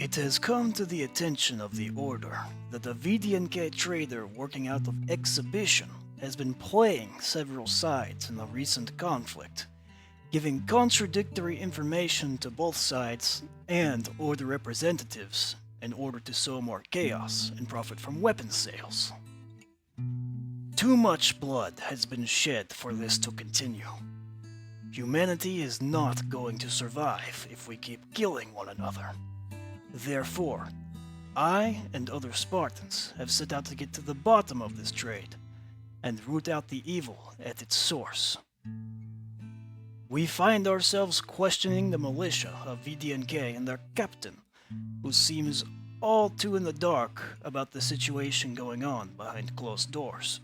It has come to the attention of the Order that a VDNK trader working out of Exhibition has been playing several sides in the recent conflict, giving contradictory information to both sides and Order representatives in order to sow more chaos and profit from weapons sales. Too much blood has been shed for this to continue. Humanity is not going to survive if we keep killing one another. Therefore, I and other Spartans have set out to get to the bottom of this trade and root out the evil at its source. We find ourselves questioning the militia of VDNK and their captain, who seems all too in the dark about the situation going on behind closed doors.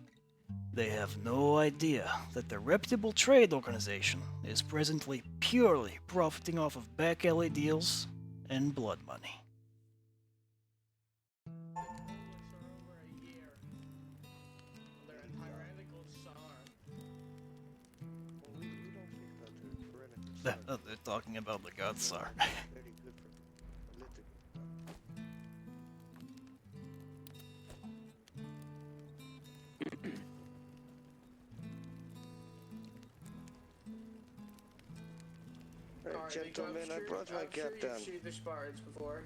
They have no idea that the reputable trade organization is presently purely profiting off of back alley deals and blood money. They're talking about the God Tsar. Alright, gentlemen, I brought my captain. I've seen the Spartans before.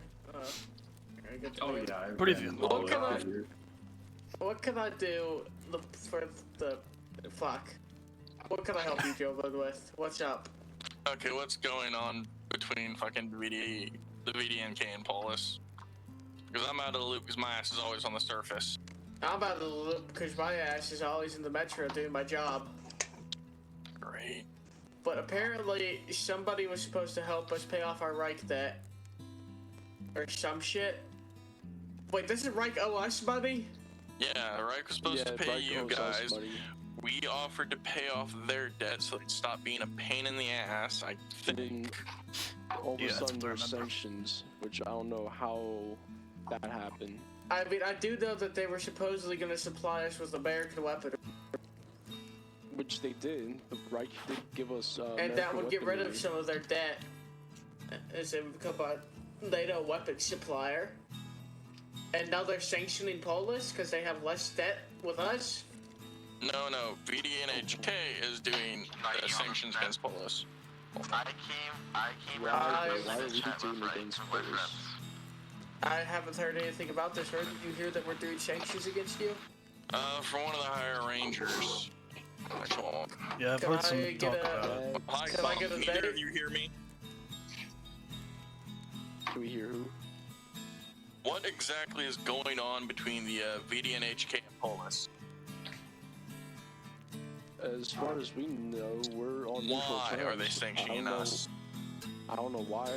Oh yeah. Brilliant. What can I do for the fuck? What can I help you, Joe, with? What's up? Okay, what's going on between fucking the VDNK and Polis? Because I'm out of the loop because my ass is always on the surface. I'm out of the loop because my ass is always in the metro doing my job. Great. But apparently somebody was supposed to help us pay off our Reich debt. Or some shit. Wait, this is Reich owe us money? Yeah, Reich was supposed to pay you guys. We offered to pay off their debt so they'd stop being a pain in the ass, I think. All of a sudden there's sanctions, which I don't know how that happened. I mean, I do know that they were supposedly going to supply us with American weaponry. Which they did. The Reich did give us and that would get rid of some of their debt. As they would become a NATO weapons supplier. And now they're sanctioning Polis because they have less debt with us? No, VDNHK is doing sanctions against Polis. I came why are we doing against Polis? I haven't heard anything about this. Where did you hear that we're doing sanctions against you? From one of the higher rangers. Yeah, I've heard some talk about it. Hi, Can I get a either date? of you hear me? Can we hear who? What exactly is going on between the VDNHK and Polis? As far as we know, we're on neutral Why terms. are they sanctioning us? I don't know why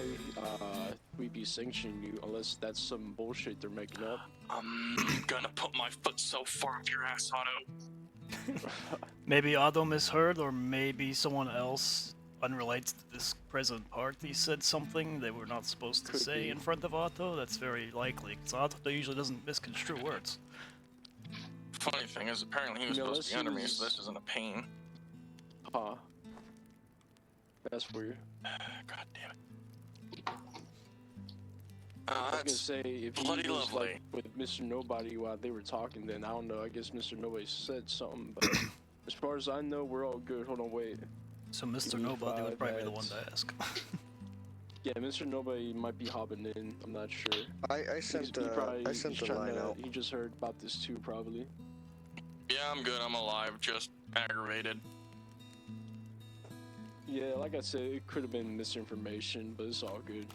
we'd be sanctioning you unless that's some bullshit they're making up. I'm gonna put my foot so far up your ass, Otto. Maybe Otto misheard, or maybe someone else unrelated to this present party said something they were not supposed to say in front of Otto. That's very likely, because Otto usually doesn't misconstrue words. Funny thing is, apparently he was supposed to be under me, so this isn't a pain. Huh. That's weird. God damn it. I was gonna That's say, if bloody he was lovely. like with Mr. Nobody while they were talking, then I don't know, I guess Mr. Nobody said something, but as far as I know, we're all good. Hold on, wait. So Mr. Nobody would probably be the one to ask. Yeah, Mr. Nobody might be hopping in, I'm not sure. I sent a line out. He just heard about this too, probably. Yeah, I'm good. I'm alive. Just aggravated. Yeah, like I said, it could have been misinformation, but it's all good.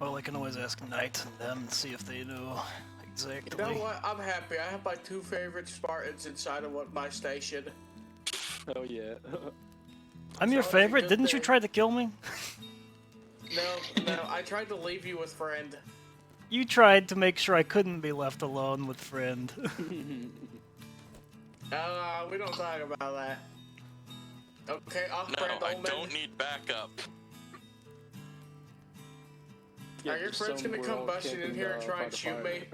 Well, I can always ask Knight and them and see if they know exactly. You know what? I'm happy. I have my two favorite Spartans inside of my station. Oh yeah. I'm your So that's a favorite? good Didn't you thing. try to kill me? No, I tried to leave you with friend. You tried to make sure I couldn't be left alone with friend. We don't talk about that. Okay, off No, brand I old don't men. need backup. Yeah, Are your just friends some gonna we're come all busting in camping, here and try by and the shoot fire. me?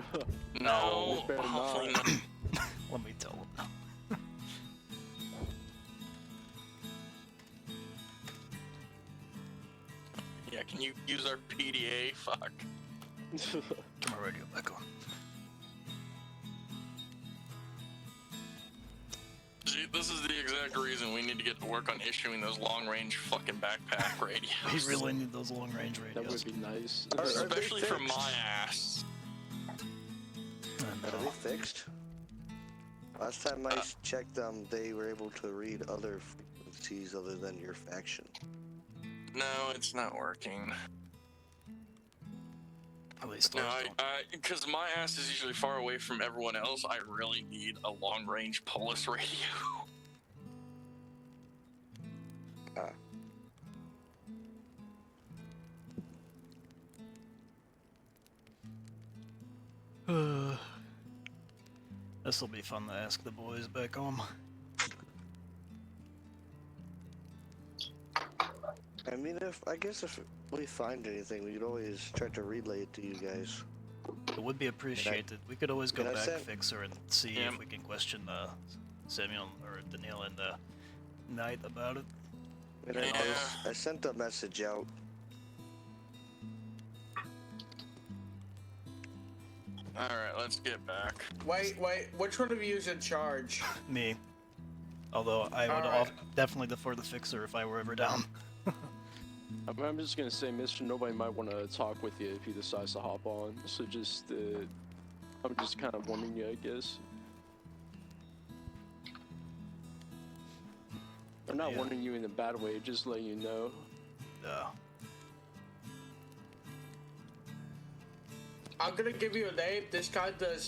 No, better hopefully not. not. Let me tell them. Can you use our PDA? Fuck. Turn my radio back on. See, this is the exact reason we need to get to work on issuing those long-range fucking backpack radios. We really need those long-range That radios. would be nice. Especially for fixed? my ass. Are they fixed? Last time I checked them, they were able to read other frequencies other than your faction. No, it's not working. At least No, those don't. because my ass is usually far away from everyone else, I really need a long-range pulse radio. Ah. This'll be fun to ask the boys back home. I mean, I guess if we find anything, we could always try to relay it to you guys. It would be appreciated. We could always go and I back, sent- Fixer, and see Yeah. if we can question Samuel or Daniel and Knight about it. And Yeah. I sent a message out. Alright, let's get back. Wait, which one of you is in charge? Me. Although I would Alright. definitely defer the Fixer if I were ever down. I'm just gonna say, Mr. Nobody might want to talk with you if he decides to hop on. So just, I'm just kind of warning you, I guess. I'm not Yeah. warning you in a bad way, just letting you know. I'm gonna give you a name. This guy did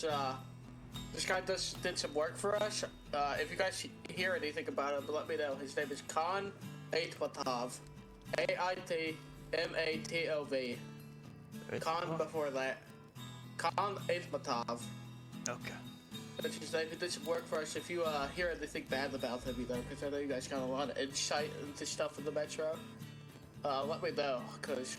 some work for us. If you guys hear anything about him, let me know. His name is Khan Aitmatov. Aitmatov. Khan before that. Khan Aitmatov. Okay. That's his name. He did some work for us. If you hear anything bad about him, because I know you guys got a lot of insight into stuff in the Metro, let me know, because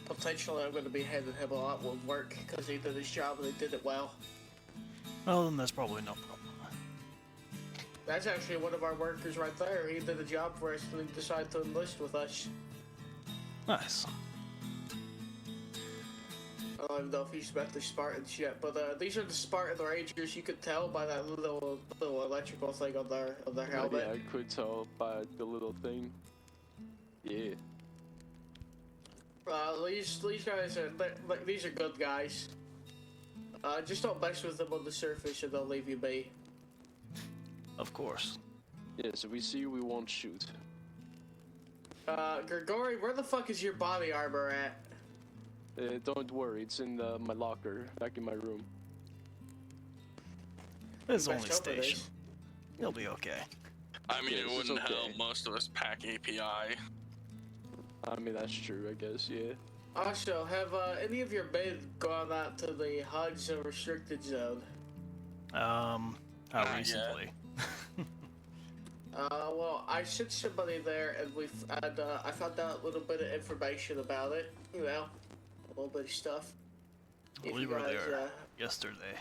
potentially I'm going to be handing him a lot more work, because he did his job and he did it well. Well, then that's probably no problem. That's actually one of our workers right there. He did a job for us and he decided to enlist with us. Nice. I don't even know if he's met the Spartans yet, but these are the Spartan Rangers. You could tell by that little electrical thing on their helmet. Yeah, I could tell by the little thing. Yeah. These guys are these are good guys. Just don't mess with them on the surface and they'll leave you be. Of course. Yeah, so we see you, we won't shoot. Grigori, where the fuck is your body armor at? Don't worry, it's in my locker, back in my room. It's Best only hope it station. is. He'll be okay. I mean, Yeah, it this is wouldn't okay. help most of us pack API. I mean, that's true, I guess, yeah. Also, have any of your men gone out to the HUD's restricted zone? How Not yet. recently? Well, I sent somebody there, and I found out a little bit of information about it. You know, a little bit of stuff. If We you were guys, there yesterday.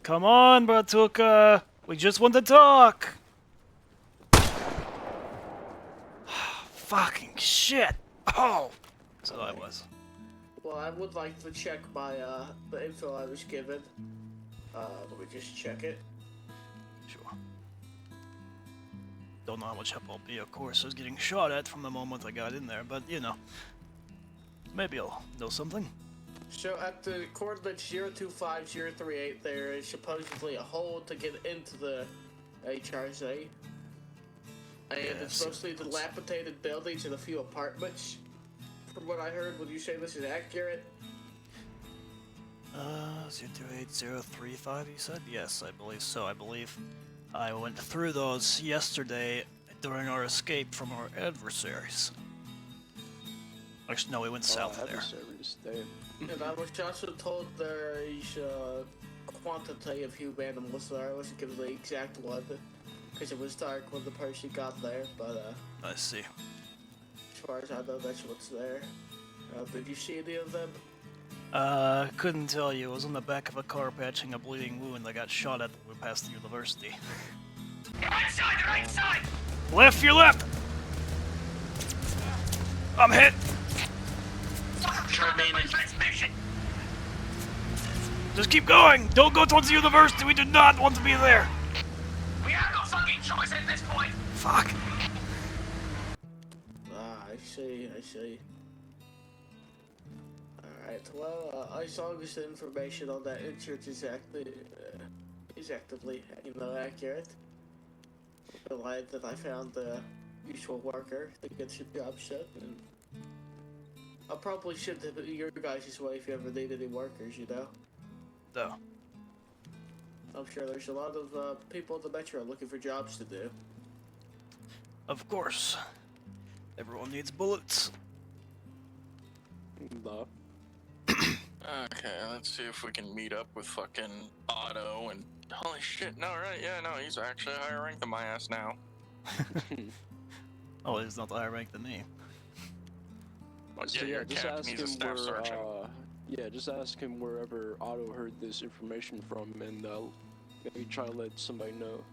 Come on, Bratuka! We just want to talk! Fucking shit! Oh! So I was. Well, I would like to check my the info I was given. Let me just check it. Sure. Don't know how much help I'll be, of course. I was getting shot at from the moment I got in there, but you know. Maybe I'll know something. So at the coordinates 025038, there is supposedly a hole to get into the HRZ. And it's Yes, mostly dilapidated buildings and a few apartments. From what I heard, would you say this is accurate? 028035, you said? Yes, I believe so. I believe I went through those yesterday during our escape from our adversaries. Actually, no, we went south of there. Adversaries, damn. And I was also told there is a quantity of human animals there. I wasn't given the exact one because it was dark when the person got there, but I see. as far as I know, that's what's there. Did you see any of them? Couldn't tell you. I was on the back of a car patching a bleeding wound. I got shot at when we passed the university. Right side, right side! Left, your left! I'm hit! Sure, next mission. Just keep going! Don't go towards the university, we do not want to be there! We have no fucking choice at this point. Fuck. Ah, I see. Alright, well, as long as the information on that insurance is actively, accurate. I'm glad that I found the useful worker that gets your job set, and I'll probably ship to your guys' way if you ever need any workers, No. I'm sure there's a lot of people in the metro looking for jobs to do. Of course. Everyone needs bullets. No. Okay, let's see if we can meet up with fucking Otto and holy shit, no, right? Yeah, no, he's actually higher rank than my ass now. Oh, he's not higher rank than me. Well, So you're a just captain, ask he's a him staff where, sergeant. just ask him wherever Otto heard this information from, and maybe try to let somebody know.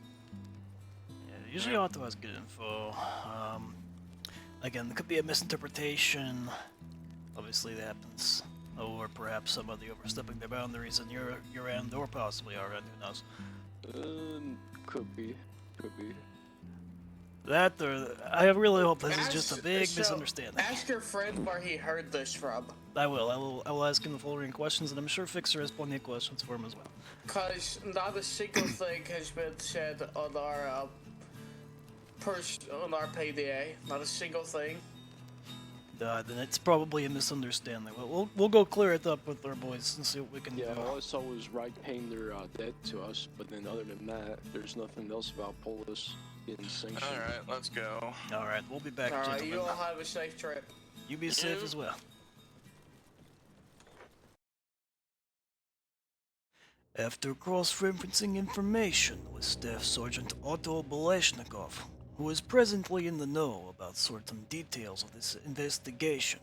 Yeah, usually Otto has good info. Again, there could be a misinterpretation. Obviously, that happens. Or perhaps somebody overstepping their boundaries on your end, or possibly our end, who knows. Could be. That, or I really hope this is just a big So, misunderstanding. Ask your friend where he heard this from. I will ask him the following questions, and I'm sure Fixer has plenty of questions for him as well. Cause not a single thing has been said on our on our PDA. Not a single thing. Then it's probably a misunderstanding. We'll go clear it up with our boys and see what we can Yeah, do. all I saw was Reich paying their debt to us, but then other than that, there's nothing else about Polis getting sanctioned. Alright, let's go. Alright, we'll be back, Alright, gentlemen. you all have a safe trip. You be safe as well. After cross-referencing information with Staff Sergeant Otto Balashnikov, who is presently in the know about certain details of this investigation,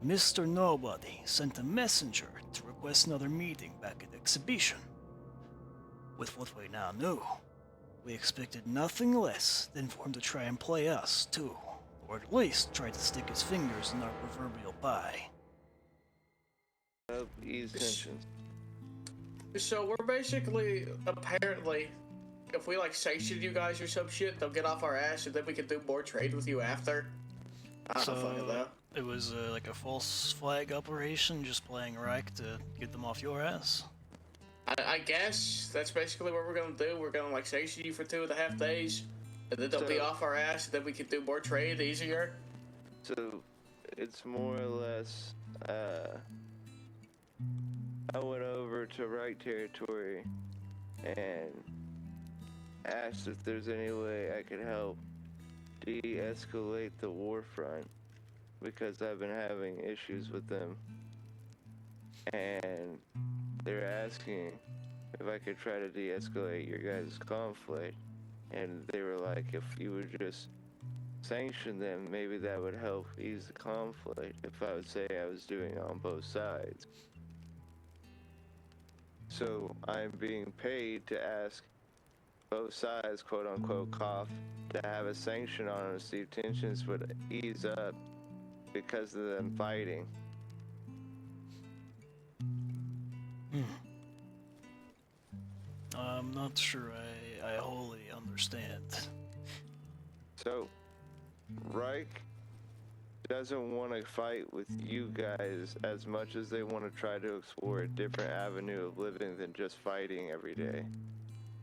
Mr. Nobody sent a messenger to request another meeting back at Exhibition. With what we now know, we expected nothing less than for him to try and play us, too, or at least try to stick his fingers in our proverbial pie. Ease tensions. So we're basically, apparently, if we like sanction you guys or some shit, they'll get off our ass and then we can do more trade with you after. I don't fucking know. It was like a false flag operation, just playing Reich to get them off your ass? I guess that's basically what we're gonna do. We're gonna like sanction you for 2.5 days, and then they'll be off our ass, and then we can do more trade easier. So, it's more or less, I went over to Reich territory and asked if there's any way I could help de-escalate the war front because I've been having issues with them, and they're asking if I could try to de-escalate your guys' conflict, and they were like, if you would just sanction them, maybe that would help ease the conflict if I would say I was doing it on both sides. So I'm being paid to ask both sides, quote unquote, cough, to have a sanction on them to see if tensions would ease up because of them fighting. I'm not sure I wholly understand. So, Reich doesn't want to fight with you guys as much as they want to try to explore a different avenue of living than just fighting every day.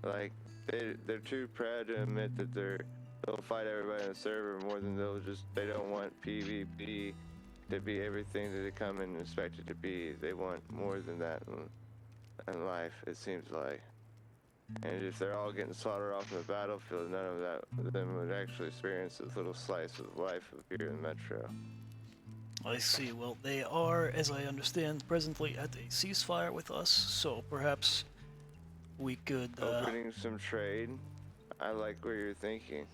Like, they're too proud to admit that they'll fight everybody on the server more than they don't want PvP to be everything that they come in and expect it to be. They want more than that in life, it seems like. And if they're all getting slaughtered off in the battlefield, none of them would actually experience this little slice of life here in Metro. I see. Well, they are, as I understand, presently at a ceasefire with us, so perhaps we could, Opening some trade. I like where you're thinking.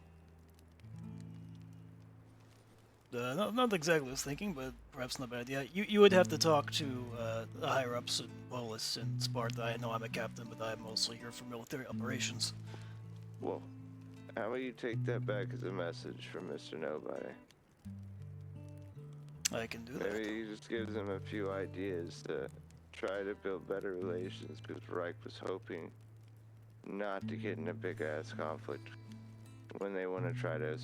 not exactly what I was thinking, but perhaps not a bad idea. You would have to talk to the higher-ups in Polis and Sparta. I know I'm a captain, but I'm also here for military operations. Well, how about you take that back as a message from Mr. Nobody? I can do that. Maybe he just gives them a few ideas to try to build better relations, because Reich was hoping not to get in a big ass conflict when they want to try to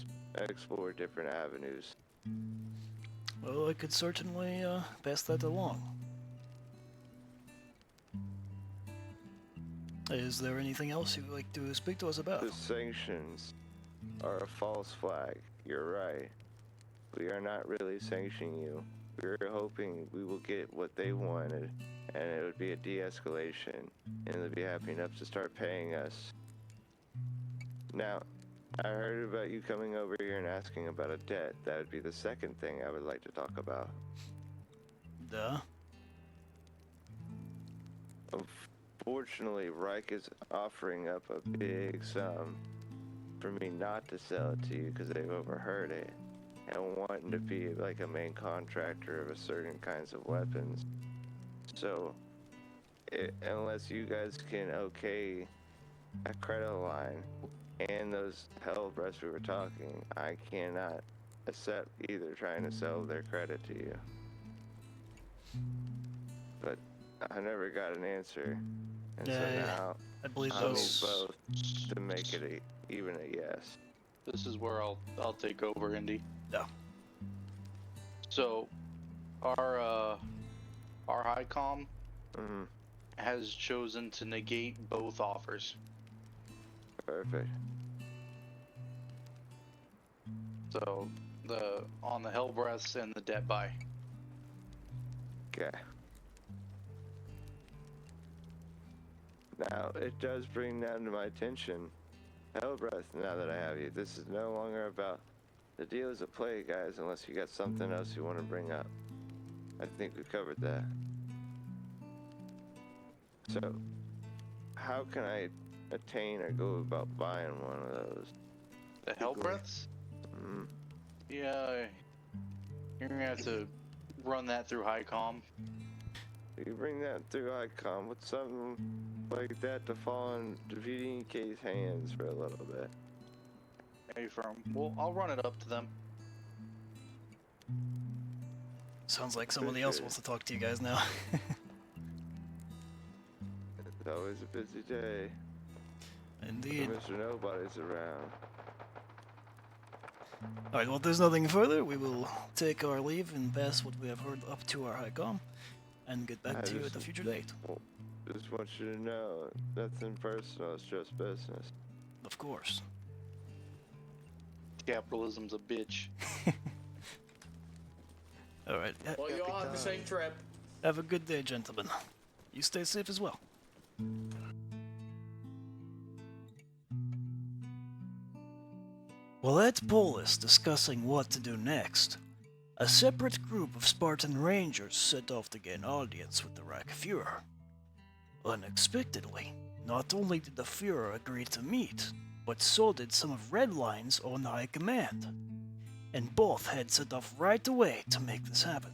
explore different avenues. Well, I could certainly pass that along. Is there anything else you'd like to speak to us about? The sanctions are a false flag. You're right. We are not really sanctioning you. We were hoping we will get what they wanted, and it would be a de-escalation, and they'd be happy enough to start paying us. Now, I heard about you coming over here and asking about a debt. That would be the second thing I would like to talk about. Duh. Unfortunately, Reich is offering up a big sum for me not to sell it to you because they've overheard it, and wanting to be like a main contractor of a certain kinds of weapons. So, unless you guys can okay a credit line and those hell breaths we were talking, I cannot accept either trying to sell their credit to you. But I never got an answer, and so Yeah, now I believe I need those. both to make it even a yes. This is where I'll take over, Indy. Yeah. So, our high comm Mm-hmm. has chosen to negate both offers. Perfect. So, on the hell breaths and the debt buy. Okay. Now, it does bring down to my attention, Hellbreath, now that I have you. This is no longer about the deal is a play, guys, unless you got something else you want to bring up. I think we covered that. So, how can I attain or go about buying one of those? The hell breaths? Mm-hmm. Yeah, you're gonna have to run that through high comm. You bring that through ICOM with something like that to fall in VDK's hands for a little bit. Hey, firm. Well, I'll run it up to them. Sounds like somebody else wants to talk to you guys now. It's always a busy day. Indeed. Mr. Nobody's around. Alright, well, if there's nothing further, we will take our leave and pass what we have heard up to our high comm, and get back to you at a future date. Just want you to know, nothing personal, it's just business. Of course. Capitalism's a bitch. Alright, Well, you all have a safe trip. have a good day, gentlemen. You stay safe as well. While at Polis discussing what to do next, a separate group of Spartan Rangers set off to gain audience with the Reich Führer. Unexpectedly, not only did the Führer agree to meet, but so did some of Redline's own high command, and both had set off right away to make this happen.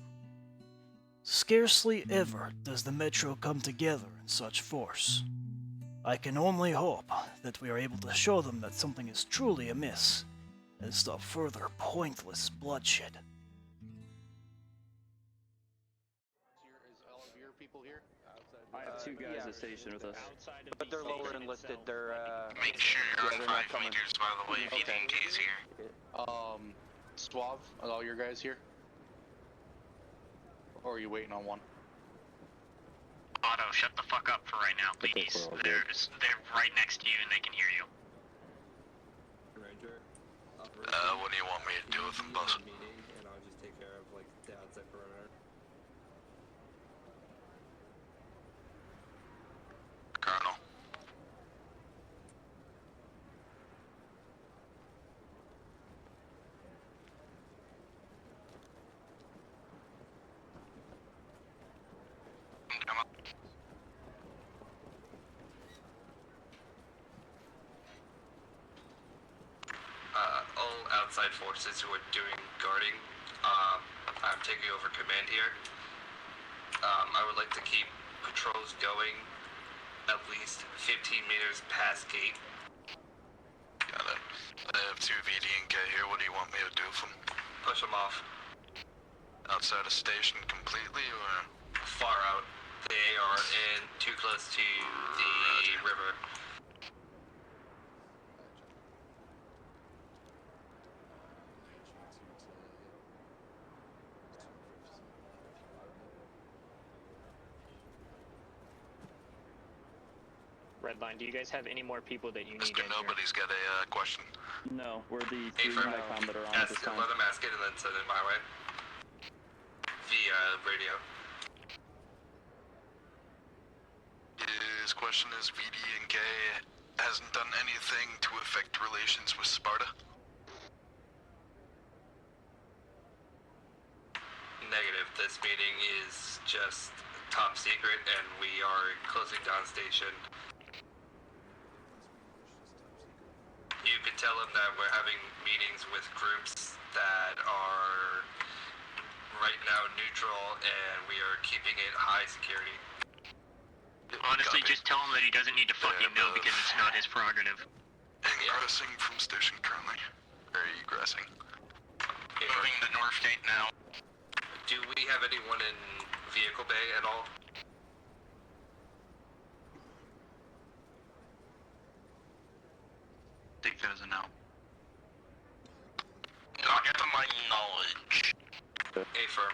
Scarcely ever does the Metro come together in such force. I can only hope that we are able to show them that something is truly amiss, and stop further pointless bloodshed. Is all of your people here? I have two guys at station with us. But they're lower enlisted. They're Make sure you're they're on not 5 coming. meters, by the way, if you Okay. need K's here. Suave, are all your guys here? Or are you waiting on one? Otto, shut the fuck up for right now, please. They're right next to you and they can hear you. Ranger. What do you want me to do with them, boss? Meeting, and I'll just take care of like the outside perimeter. Colonel. Come on. All outside forces who are doing guarding, I'm taking over command here. I would like to keep patrols going at least 15 meters past gate. Got it. I have 2 VD and K here. What do you want me to do with them? Push them off. outside of station completely, or? Far out. They are too close to the river. Redline, do you guys have any more people that you need Mr. in Nobody's got a question. No, we're the three Nikon that are on at this time. Let them ask it and then send it my way. Via radio. His question is, VDNK hasn't done anything to affect relations with Sparta? Negative. This meeting is just top secret and we are closing down station. You can tell them that we're having meetings with groups that are right now neutral and we are keeping it high security. Honestly, just tell him that he doesn't need to fucking know because it's not his prerogative. Ingressing from station currently. Or egressing. Moving to North Gate now. Do we have anyone in vehicle bay at all? I think that is a no. Not to my knowledge. A firm.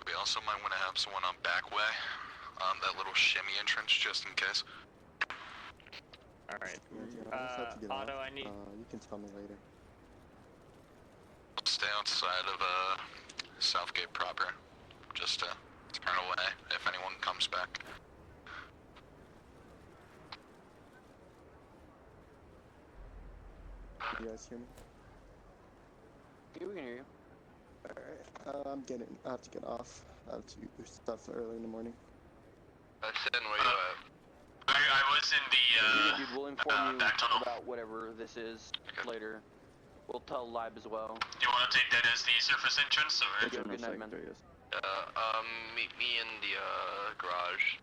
We also might want to have someone on back way, on that little shimmy entrance, just in case. Alright. Otto, I need... you can tell me later. Stay outside of Southgate proper, just to turn away if anyone comes back. You guys hear me? Yeah, we can hear you. Alright, I have to get off. I have to do stuff early in the morning. Sin, where you at? I was in the, Dude, we'll inform you back tunnel. about whatever this is later. We'll tell Lib as well. Do you want to take that as the surface entrance, or? Good night, man. Meet me in the, garage.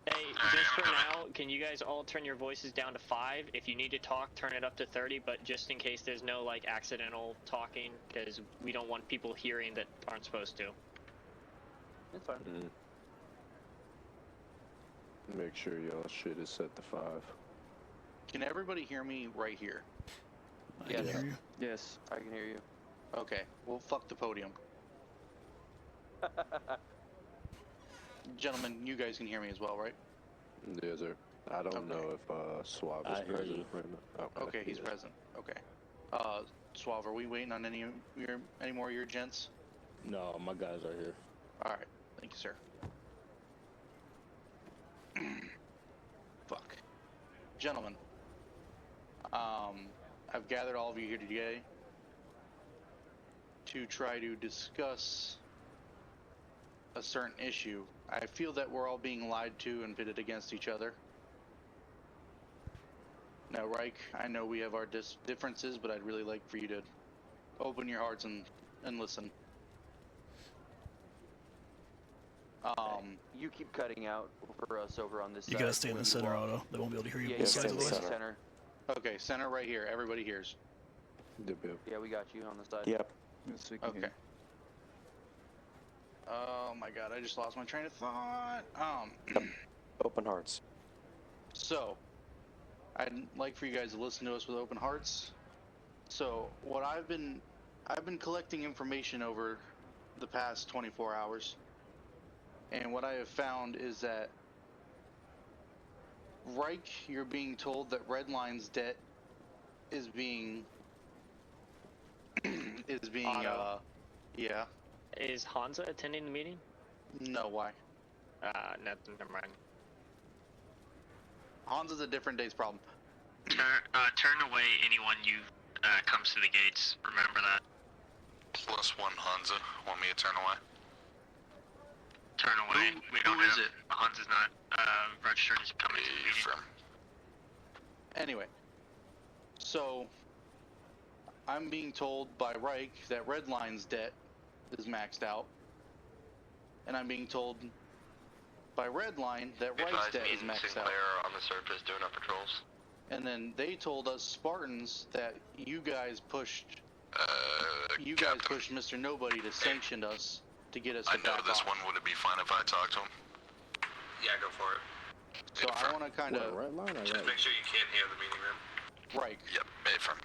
Hey, just for now, can you guys all turn your voices down to 5? If you need to talk, turn it up to 30, but just in case there's no, like, accidental talking, because we don't want people hearing that aren't supposed to. It's fine. Make sure y'all shit is set to 5. Can everybody hear me right here? I can hear you. Yes, I can hear you. Okay, well, fuck the podium. Gentlemen, you guys can hear me as well, right? Yes, sir. I don't know if Suave is present right now. Okay, he's present. Okay. Suave, are we waiting on any more of your gents? No, my guys are here. Alright, thank you, sir. Fuck. Gentlemen, I've gathered all of you here today to try to discuss a certain issue. I feel that we're all being lied to and pitted against each other. Now, Reich, I know we have our differences, but I'd really like for you to open your hearts and listen. You keep cutting out for us over on this side. You gotta stay in the center, Otto. They won't be able to hear you Yeah, both sides of the way. Center. Okay, center right here. Everybody hears. Yeah, we got you on the side. Yep. Okay. Oh my god, I just lost my train of thought. Open hearts. So, I'd like for you guys to listen to us with open hearts. So, what I've been collecting information over the past 24 hours. And what I have found is that Reich, you're being told that Redline's debt is being yeah. Is Hansa attending the meeting? No, why? Nothing, never mind. Hansa's a different day's problem. Turn away anyone you comes to the gates. Remember that. +1 Hansa. Want me to turn away? Turn away. We don't have it. Hansa's not registered as coming to the meeting. Anyway, so I'm being told by Reich that Redline's debt is maxed out, and I'm being told by Redline that Reich's debt is maxed out. On the surface doing our patrols. And then they told us Spartans that you guys pushed Mr. Nobody to sanction us to get us to back off. I know this one. Would it be fine if I talk to him? Yeah, go for it. So I want to kind of just make sure you can't hear the meeting room. Right. Yep, affirm.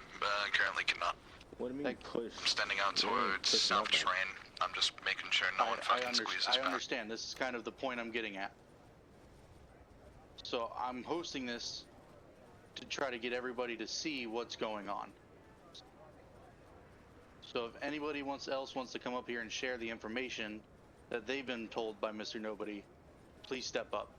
Currently cannot. What do you mean push? I'm standing out towards South Train. I'm just making sure no one fucking squeezes back. I understand. This is kind of the point I'm getting at. So I'm hosting this to try to get everybody to see what's going on. So if anybody else wants to come up here and share the information that they've been told by Mr. Nobody, please step up.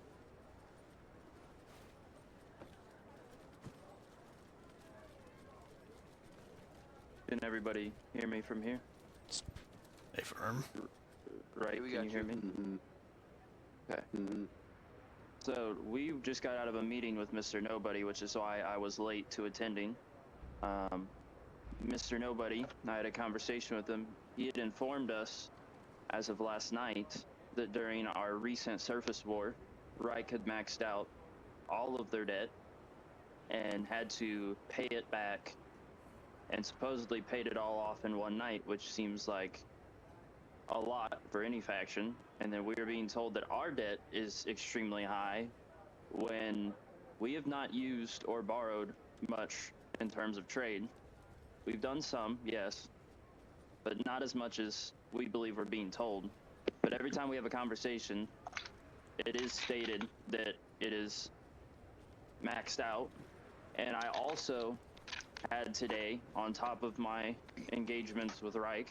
Can everybody hear me from here? Affirm. Right, can you hear me? Okay. So we just got out of a meeting with Mr. Nobody, which is why I was late to attending. Mr. Nobody, I had a conversation with him. He had informed us, as of last night, that during our recent surface war, Reich had maxed out all of their debt and had to pay it back, and supposedly paid it all off in one night, which seems like a lot for any faction. And then we were being told that our debt is extremely high when we have not used or borrowed much in terms of trade. We've done some, yes, but not as much as we believe we're being told. But every time we have a conversation, it is stated that it is maxed out. And I also had today, on top of my engagements with Reich,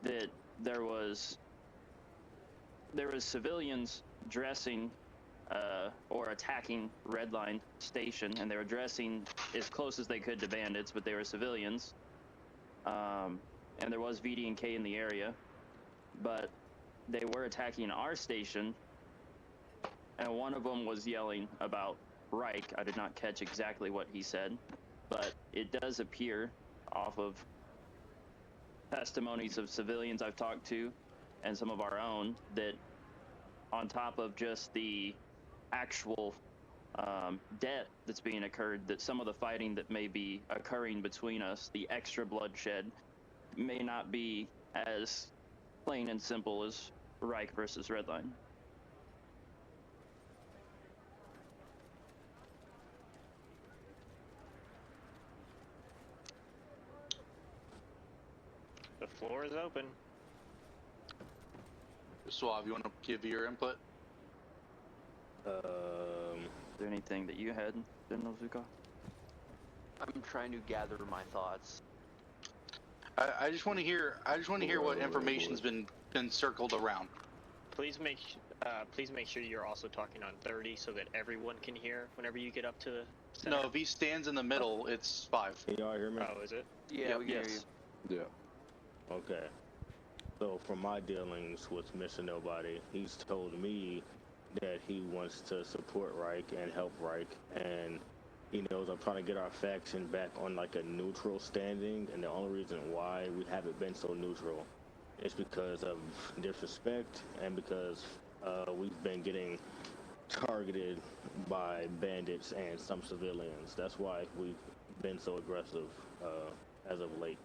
that there was civilians dressing or attacking Redline Station, and they were dressing as close as they could to bandits, but they were civilians. And there was VD&K in the area, but they were attacking our station, and one of them was yelling about Reich. I did not catch exactly what he said, but it does appear off of testimonies of civilians I've talked to and some of our own that on top of just the actual debt that's being occurred, that some of the fighting that may be occurring between us, the extra bloodshed, may not be as plain and simple as Reich versus Redline. The floor is open. Suave, you want to give your input? Is there anything that you had, General Zuko? I'm trying to gather my thoughts. I just want to hear. What information's been circled around. Please make sure you're also talking on 30 so that everyone can hear whenever you get up to the center. No, if he stands in the middle, it's 5. Can y'all hear me? Oh, is it? Yeah, we can hear you. Yeah. Okay. So from my dealings with Mr. Nobody, he's told me that he wants to support Reich and help Reich, and he knows I'm trying to get our faction back on like a neutral standing, and the only reason why we haven't been so neutral is because of disrespect and because we've been getting targeted by bandits and some civilians. That's why we've been so aggressive as of late.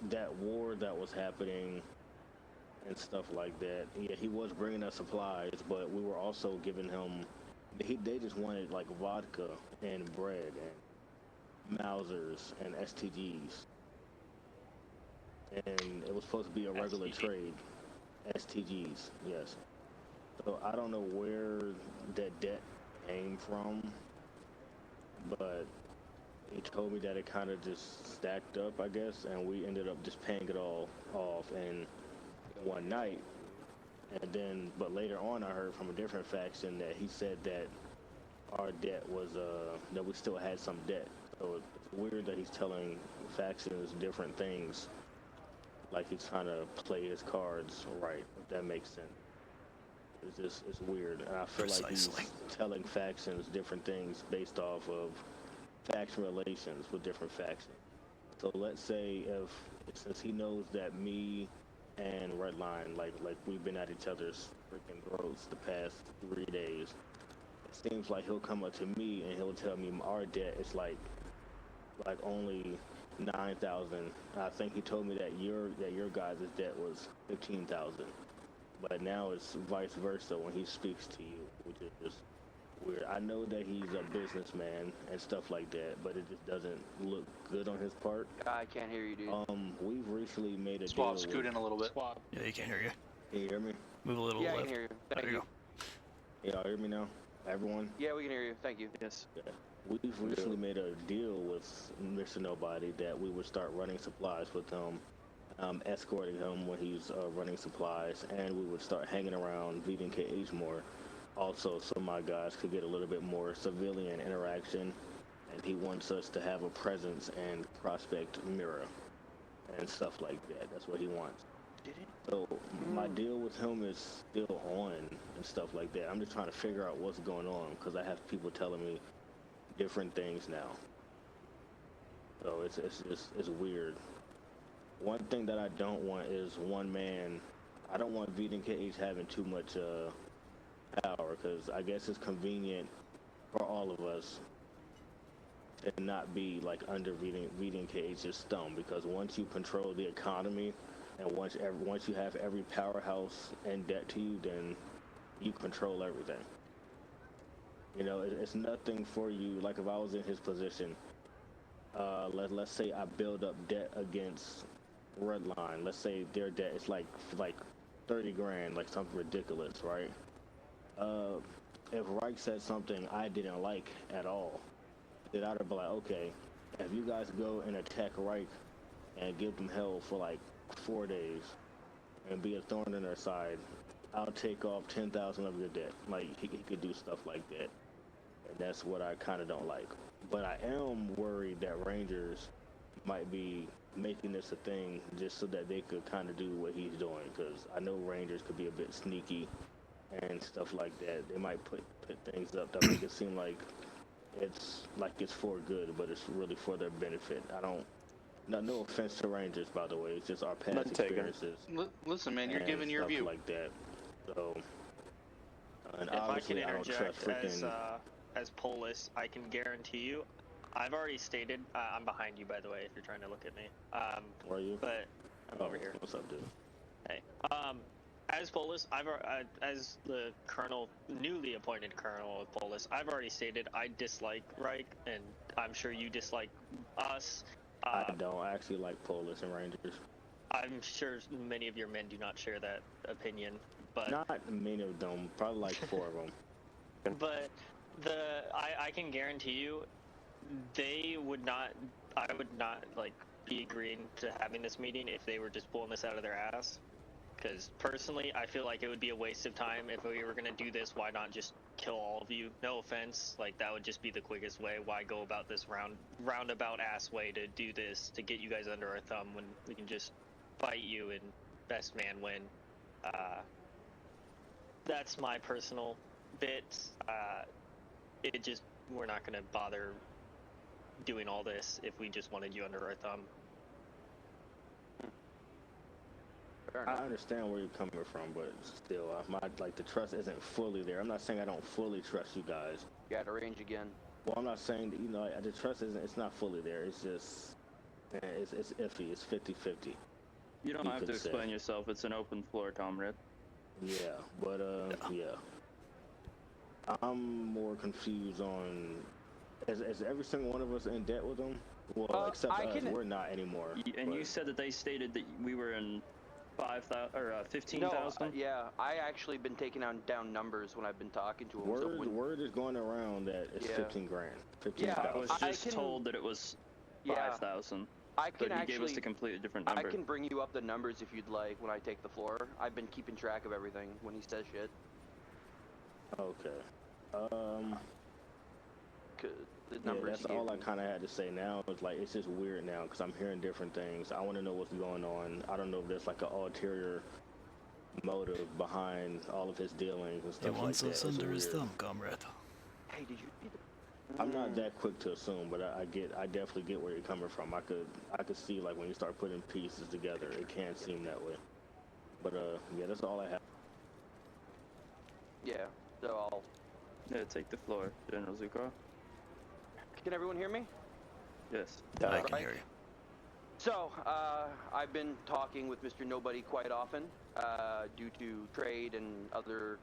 That war that was happening and stuff like that, yeah, he was bringing us supplies, but we were also giving him, they just wanted like vodka and bread and Mausers and STGs, and it was supposed to be a regular trade. STGs, yes. So I don't know where that debt came from, but he told me that it kind of just stacked up, I guess, and we ended up just paying it all off in one night. And then, but later on, I heard from a different faction that he said that our debt was, that we still had some debt. So it's weird that he's telling factions different things, like he's trying to play his cards right, if that makes sense. It's weird. And I feel like he's telling factions different things based off of faction relations with different factions. So let's say since he knows that me and Redline, like we've been at each other's freaking throats the past 3 days, seems like he'll come up to me and he'll tell me our debt is like only 9,000. I think he told me that your guys' debt was 15,000. But now it's vice versa when he speaks to you, which is just weird. I know that he's a businessman and stuff like that, but it just doesn't look good on his part. I can't hear you, dude. We've recently made a Swab, deal scoot in a little bit. Swab. Yeah, you can't hear you. Can you hear me? Move a little Yeah, I left. can hear you. There Thank you you. go. Y'all hear me now? Everyone? Yeah, we can hear you. Thank you. Yes. Yeah. We've recently made a deal with Mr. Nobody that we would start running supplies with him, escorting him when he's running supplies, and we would start hanging around VDNKH more. Also, some of my guys could get a little bit more civilian interaction, and he wants us to have a presence and prospect mirror and stuff like that. That's what he wants. So my deal with him is still on and stuff like that. I'm just trying to figure out what's going on because I have people telling me different things now. So it's weird. One thing that I don't want is one man. I don't want VDNKH having too much power because I guess it's convenient for all of us to not be like under VDNKH's thumb, because once you control the economy and once you have every powerhouse in debt to you, then you control everything. You know, it's nothing for you. Like if I was in his position, let's say I build up debt against Redline. Let's say their debt is like 30 grand, like something ridiculous, right? If Reich said something I didn't like at all, then I'd be like, okay, if you guys go and attack Reich and give them hell for like 4 days and be a thorn in their side, I'll take off 10,000 of your debt. Like he could do stuff like that, and that's what I kind of don't like. But I am worried that Rangers might be making this a thing just so that they could kind of do what he's doing, because I know Rangers could be a bit sneaky and stuff like that. They might put things up that make it seem like it's for good, but it's really for their benefit. No offense to Rangers, by the way. It's just our past experiences. Listen, man, you're and giving your stuff view. like that. So, and If I can obviously I don't interject trust freaking. as Polis, I can guarantee you. I've already stated. I'm behind you, by the way, if you're trying to look at me. Where are you? But I'm over here. What's up, dude? Hey. As Polis, as the colonel, newly appointed colonel of Polis, I've already stated I dislike Reich, and I'm sure you dislike us. I don't actually like Polis and Rangers. I'm sure many of your men do not share that opinion, but not many of them, probably like 4 of them. But I can guarantee you, they would not. I would not like be agreeing to having this meeting if they were just pulling this out of their ass. Because personally, I feel like it would be a waste of time if we were going to do this. Why not just kill all of you? No offense, like that would just be the quickest way. Why go about this roundabout ass way to do this to get you guys under our thumb when we can just fight you and best man win? That's my personal bit. We're not going to bother doing all this if we just wanted you under our thumb. I understand where you're coming from, but still, the trust isn't fully there. I'm not saying I don't fully trust you guys. You got to range again. Well, I'm not saying that, the trust it's not fully there. It's just, it's iffy. It's 50-50. You don't have to explain yourself. It's an open floor, comrade. Yeah, but, yeah. I'm more confused on, is every single one of us in debt with them? Well, except us, we're not anymore. And you said that they stated that we were in 5,000 or 15,000. No, yeah, I actually been taking down numbers when I've been talking to them. Word is going around that it's 15 grand. 15,000. I was just told that it was 5,000. I can but he gave us a completely different number. I can bring you up the numbers if you'd like when I take the floor. I've been keeping track of everything when he says shit. Okay. The numbers that's all I kind of had to say now. It's just weird now because I'm hearing different things. I want to know what's going on. I don't know if there's like an ulterior motive behind all of his dealings and stuff like that. He wants us under his thumb, comrade. Hey, did you see the... I'm not that quick to assume, but I definitely get where you're coming from. I could see like when you start putting pieces together, it can seem that way. But yeah, that's all I have. Yeah, so Yeah, take the floor, General Zuko. Can everyone hear me? Yes. I can hear you. So, I've been talking with Mr. Nobody quite often, due to trade and other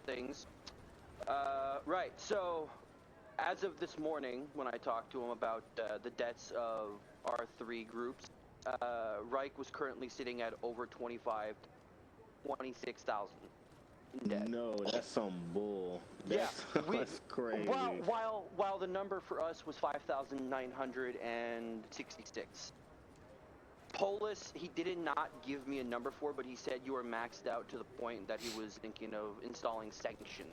things. Right, so, as of this morning, when I talked to him about the debts of our 3 groups, Reich was currently sitting at over 26,000 in debt. No, that's some bull. Yeah, That's crazy. While the number for us was 5,966. Polis, he did not give me a number for, but he said you were maxed out to the point that he was thinking of installing Sanction.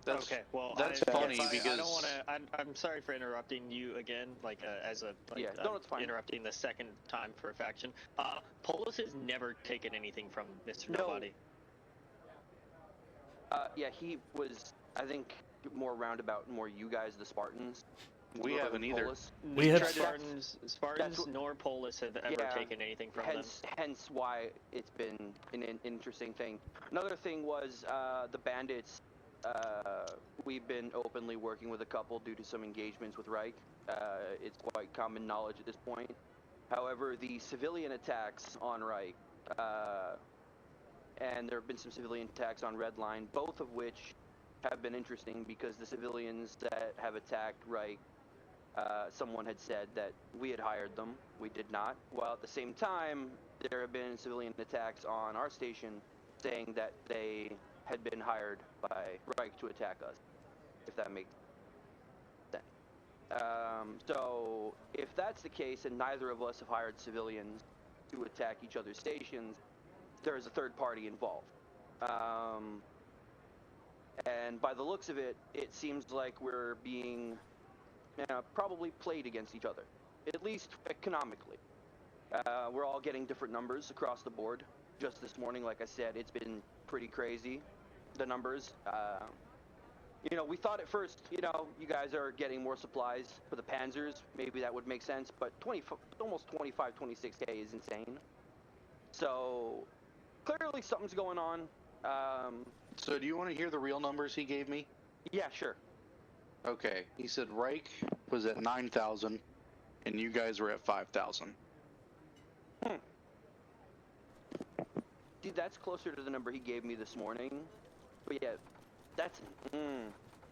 Okay, well, that's funny because I don't want to. I'm sorry for interrupting you again. Like as a it's fine. Interrupting the second time for a faction. Polis has never taken anything from Mr. No. Nobody. Yeah, he was, I think, more roundabout, more you guys, the Spartans. We haven't either. We have Spartans nor Polis have ever taken anything from them. Hence why it's been an interesting thing. Another thing was the bandits. We've been openly working with a couple due to some engagements with Reich. It's quite common knowledge at this point. However, the civilian attacks on Reich, and there have been some civilian attacks on Red Line, both of which have been interesting because the civilians that have attacked Reich, someone had said that we had hired them. We did not. While at the same time, there have been civilian attacks on our station saying that they had been hired by Reich to attack us, if that makes sense. So, if that's the case and neither of us have hired civilians to attack each other's stations, there is a third party involved. And by the looks of it, it seems like we're being probably played against each other, at least economically. We're all getting different numbers across the board. Just this morning, like I said, it's been pretty crazy, the numbers. We thought at first, you guys are getting more supplies for the Panzers. Maybe that would make sense, but almost 25, 26K is insane. So, clearly something's going on. So do you want to hear the real numbers he gave me? Yeah, sure. Okay, he said Reich was at 9,000, and you guys were at 5,000. Dude, that's closer to the number he gave me this morning. But yeah, that's...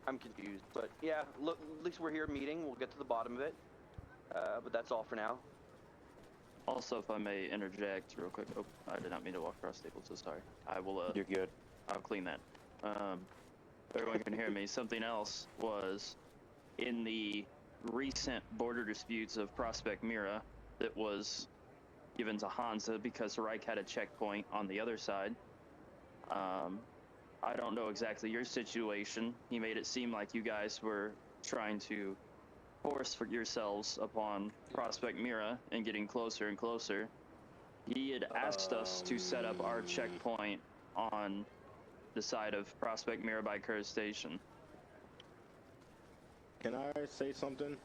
I'm confused. But yeah, look, at least we're here meeting. We'll get to the bottom of it. But that's all for now. Also, if I may interject real quick. Oh, I did not mean to walk across the table, so sorry. I will, You're good. I'll clean that. Everyone can hear me. Something else was in the recent border disputes of Prospect Mira that was given to Hansa because Reich had a checkpoint on the other side. I don't know exactly your situation. He made it seem like you guys were trying to force for yourselves upon Prospect Mira and getting closer and closer. He had asked us to set up our checkpoint on the side of Prospect Mira by Kerr Station. Can I say something?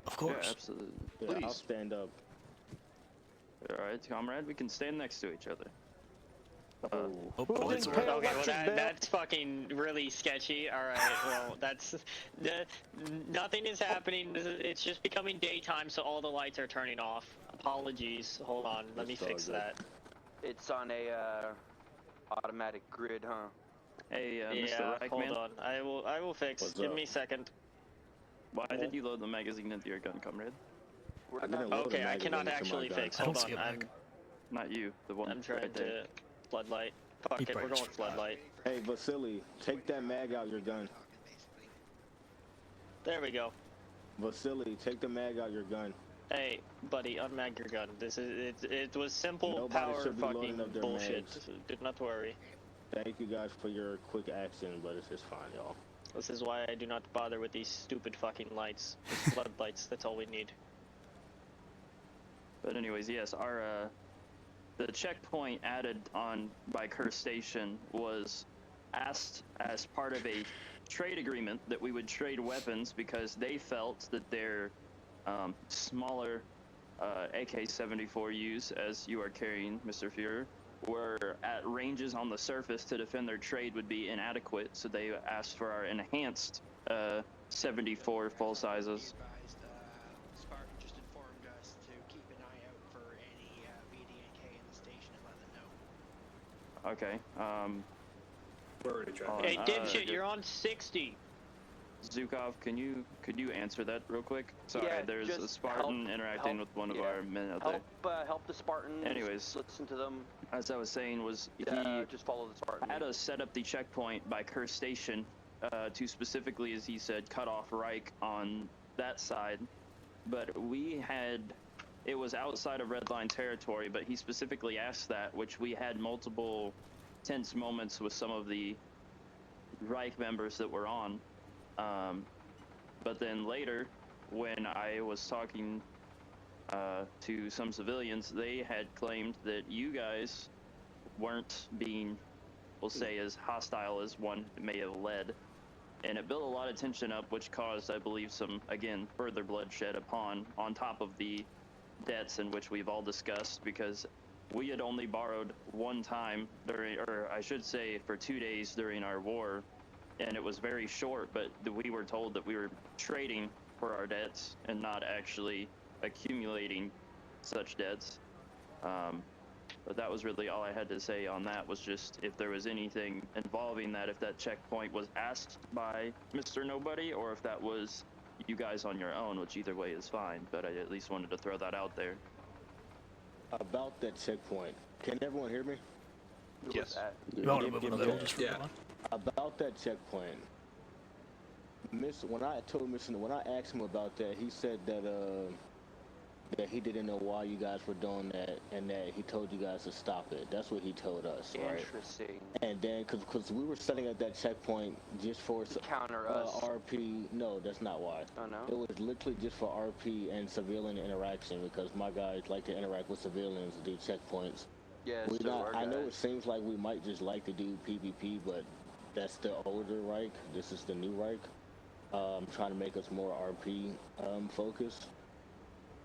Of course. Yeah, absolutely. Yeah, Please. I'll stand up. Alright, comrade, we can stand next to each other. That's fucking really sketchy. Alright, well, nothing is happening. It's just becoming daytime, so all the lights are turning off. Apologies. Hold on, let me fix that. It's on a, automatic grid, huh? Hey, yeah, Mr. Reichman. hold on. I will fix. What's Give up? me a second. Why did you load the magazine into your gun, comrade? I didn't load Okay, a I cannot magazine into my actually gun. fix. I don't Hold see on. a mag. Not you, the one I'm trying right to there. floodlight. Fuck Keep it, we're right. going floodlight. Hey, Vasily, take that mag out your gun. There we go. Vasily, take the mag out your gun. Hey, buddy, unmag your gun. It was simple Nobody power should be fucking loading up their bullshit. mags. Do not worry. Thank you guys for your quick action, but it's fine, y'all. This is why I do not bother with these stupid fucking lights. Just floodlights, that's all we need. But anyways, yes, our the checkpoint added on by Kerr Station was asked as part of a trade agreement that we would trade weapons because they felt that their smaller AK-74Us, as you are carrying, Mr. Fuhrer, were at ranges on the surface to defend their trade would be inadequate, so they asked for our enhanced 74 full sizes. Spartan just informed us to keep an eye out for any VDNK in the station and let them know. Okay. We're already tracking. Hey, dipshit, you're on 60. Zukov, could you answer that real quick? Sorry, Yeah, there's a just Spartan interacting with one of our men out there. Help the Spartans. Anyways, listen to them. As I was saying, was he just follow the Spartan. had us set up the checkpoint by Kerr Station to specifically, as he said, cut off Reich on that side, but it was outside of Red Line territory, but he specifically asked that, which we had multiple tense moments with some of the Reich members that were on. But then later, when I was talking to some civilians, they had claimed that you guys weren't being, we'll say, as hostile as one may have led. And it built a lot of tension up, which caused, I believe, some, again, further bloodshed on top of the debts in which we've all discussed, because we had only borrowed one time during, or I should say for 2 days during our war, and it was very short, but we were told that we were trading for our debts and not actually accumulating such debts. But that was really all I had to say on that, was just if there was anything involving that, if that checkpoint was asked by Mr. Nobody, or if that was you guys on your own, which either way is fine, but I at least wanted to throw that out there. About that checkpoint, can everyone hear me? Yes. About that checkpoint, when I asked him about that, he said that that he didn't know why you guys were doing that, and that he told you guys to stop it. That's what he told us, right? Interesting. And then, because we were setting up that checkpoint just for counter us. RP. No, that's not why. Oh no. It was literally just for RP and civilian interaction, because my guys like to interact with civilians and do checkpoints. Yeah, I know it seems like we might just like to do PvP, but that's the older Reich. This is the new Reich. Trying to make us more RP focused.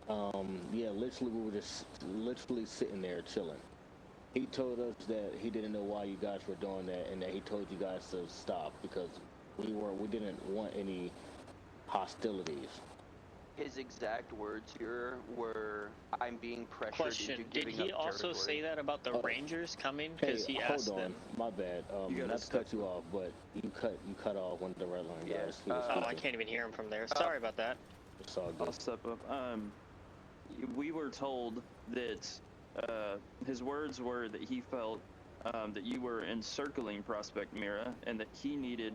Yeah, literally we were just sitting there chilling. He told us that he didn't know why you guys were doing that, and that he told you guys to stop because we didn't want any hostilities. His exact words here were, "I'm being pressured Question: into did giving he up also territory." say that about the Rangers coming? Because he asked hold on, them. my bad. Not to cut you off, but you cut off one of the Red Line guys. Oh, I can't even hear him from there. Sorry about that. It's all good. I'll step up. We were told that his words were that he felt that you were encircling Prospect Mira, and that he needed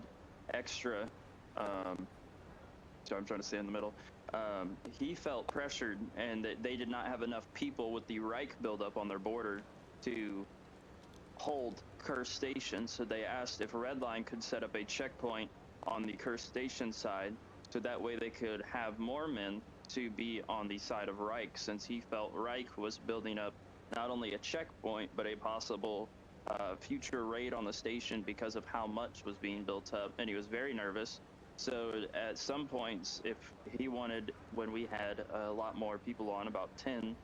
extra. So I'm trying to stay in the middle. He felt pressured, and that they did not have enough people with the Reich buildup on their border to hold Kerr Station. So they asked if Redline could set up a checkpoint on the Kerr Station side, so that way they could have more men to be on the side of Reich, since he felt Reich was building up not only a checkpoint, but a possible future raid on the station because of how much was being built up, and he was very nervous. So at some points, if he wanted, when we had a lot more people on, about 10,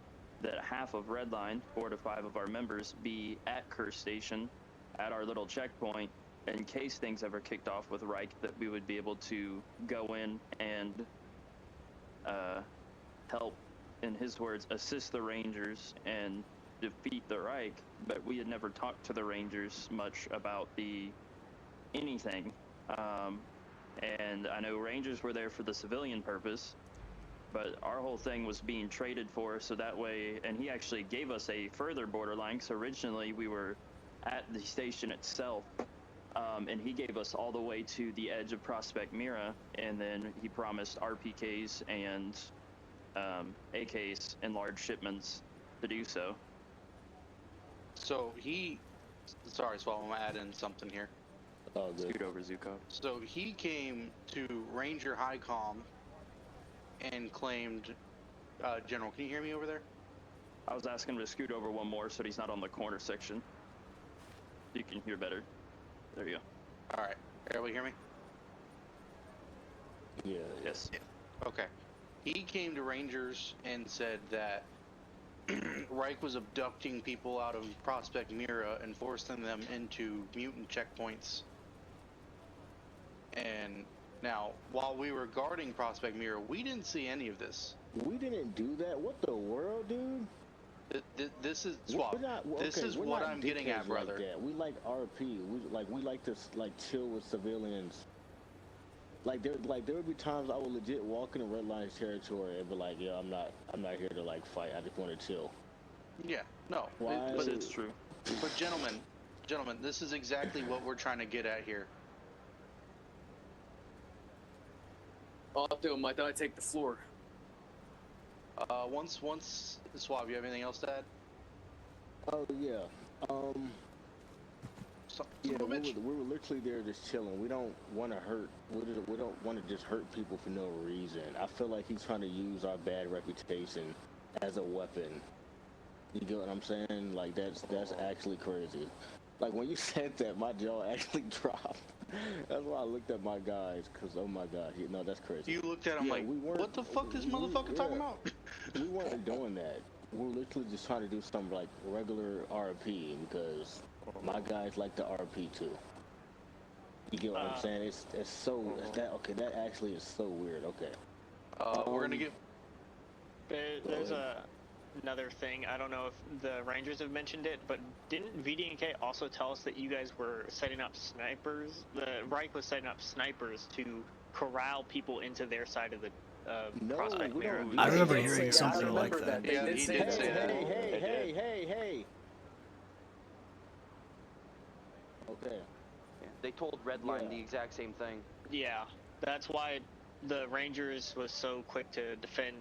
that half of Redline, 4 to 5 of our members, be at Kerr Station, at our little checkpoint, in case things ever kicked off with Reich, that we would be able to go in and help, in his words, assist the Rangers and defeat the Reich. But we had never talked to the Rangers much about anything. And I know Rangers were there for the civilian purpose, but our whole thing was being traded for, so that way, and he actually gave us a further borderline, because originally we were at the station itself, and he gave us all the way to the edge of Prospect Mira, and then he promised RPKs and AKs in large shipments to do so. So sorry, Swallow, I'm gonna add in something here. Oh, good. Scoot over, Zuko. So he came to Ranger Highcom and claimed, General, can you hear me over there? I was asking him to scoot over one more so he's not on the corner section. You can hear better. There you go. All right. Everybody hear me? Yeah. Yes. Okay. He came to Rangers and said that Reich was abducting people out of Prospect Mira and forcing them into mutant checkpoints. And now, while we were guarding Prospect Mira, we didn't see any of this. We didn't do that? What the world, dude? This is Swap. This is what I'm getting at, brother. Like that. We like RP. We like to chill with civilians. Like there would be times I would legit walk into Red Line's territory and be like, "Yo, I'm not here to like fight. I just want to chill." Yeah, no, but it's true. But gentlemen, this is exactly what we're trying to get at here. I'll do him. I thought I'd take the floor. Once Swab, you have anything else to add? Oh yeah. We were literally there just chilling. We don't want to hurt. We don't want to just hurt people for no reason. I feel like he's trying to use our bad reputation as a weapon. You get what I'm saying? Like that's actually crazy. Like when you said that, my jaw actually dropped. That's why I looked at my guys, cause oh my god, no, that's crazy. You looked at him like, what the fuck this motherfucker talking about? We weren't doing that. We were literally just trying to do some like regular RP because my guys like the RP too. You get what I'm saying? It's so that actually is so weird. Okay. We're gonna get. There's another thing. I don't know if the Rangers have mentioned it, but didn't VDNK also tell us that you guys were setting up snipers? The Reich was setting up snipers to corral people into their side of the Prospect Mirror. I remember hearing something like that. Yeah, he did say that. Hey. Okay. Yeah, they told Redline the exact same thing. Yeah, that's why the Rangers was so quick to defend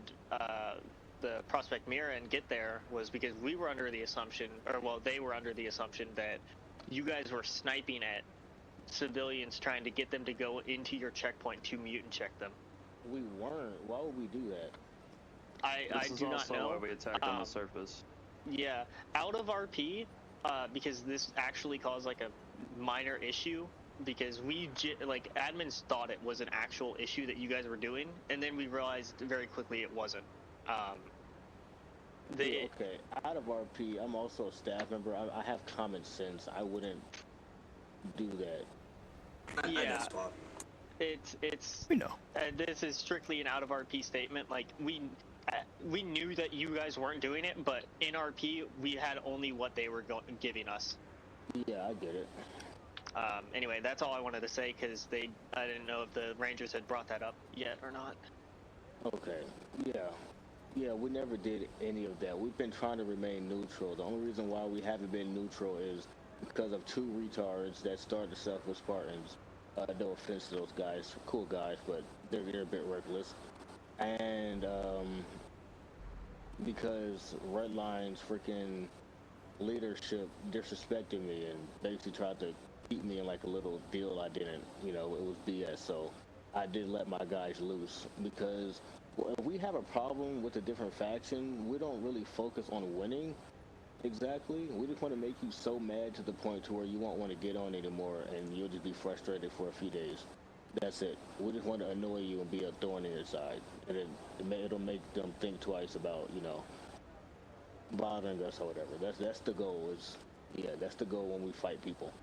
the Prospect Mirror and get there, was because we were under the assumption, they were under the assumption that you guys were sniping at civilians trying to get them to go into your checkpoint to mutant check them. We weren't. Why would we do that? I do not know. Why we attacked on the surface. Yeah, out of RP, because this actually caused like a minor issue, because admins thought it was an actual issue that you guys were doing, and then we realized very quickly it wasn't. Okay, out of RP, I'm also a staff member. I have common sense. I wouldn't do that. Yeah, it's. We know. This is strictly an out of RP statement. Like we knew that you guys weren't doing it, but in RP we had only what they were giving us. Yeah, I get it. Anyway, that's all I wanted to say, because I didn't know if the Rangers had brought that up yet or not. Okay. Yeah, we never did any of that. We've been trying to remain neutral. The only reason why we haven't been neutral is because of two retards that started us off with Spartans. No offense to those guys, cool guys, but they're a bit reckless. And because Redline's freaking leadership disrespected me and basically tried to keep me in like a little deal I didn't, it was BS. So I did let my guys loose, because if we have a problem with a different faction, we don't really focus on winning. Exactly. We just want to make you so mad to the point to where you won't want to get on anymore, and you'll just be frustrated for a few days. That's it. We just want to annoy you and be a thorn in your side, and it'll make them think twice about bothering us or whatever. That's the goal. That's the goal when we fight people.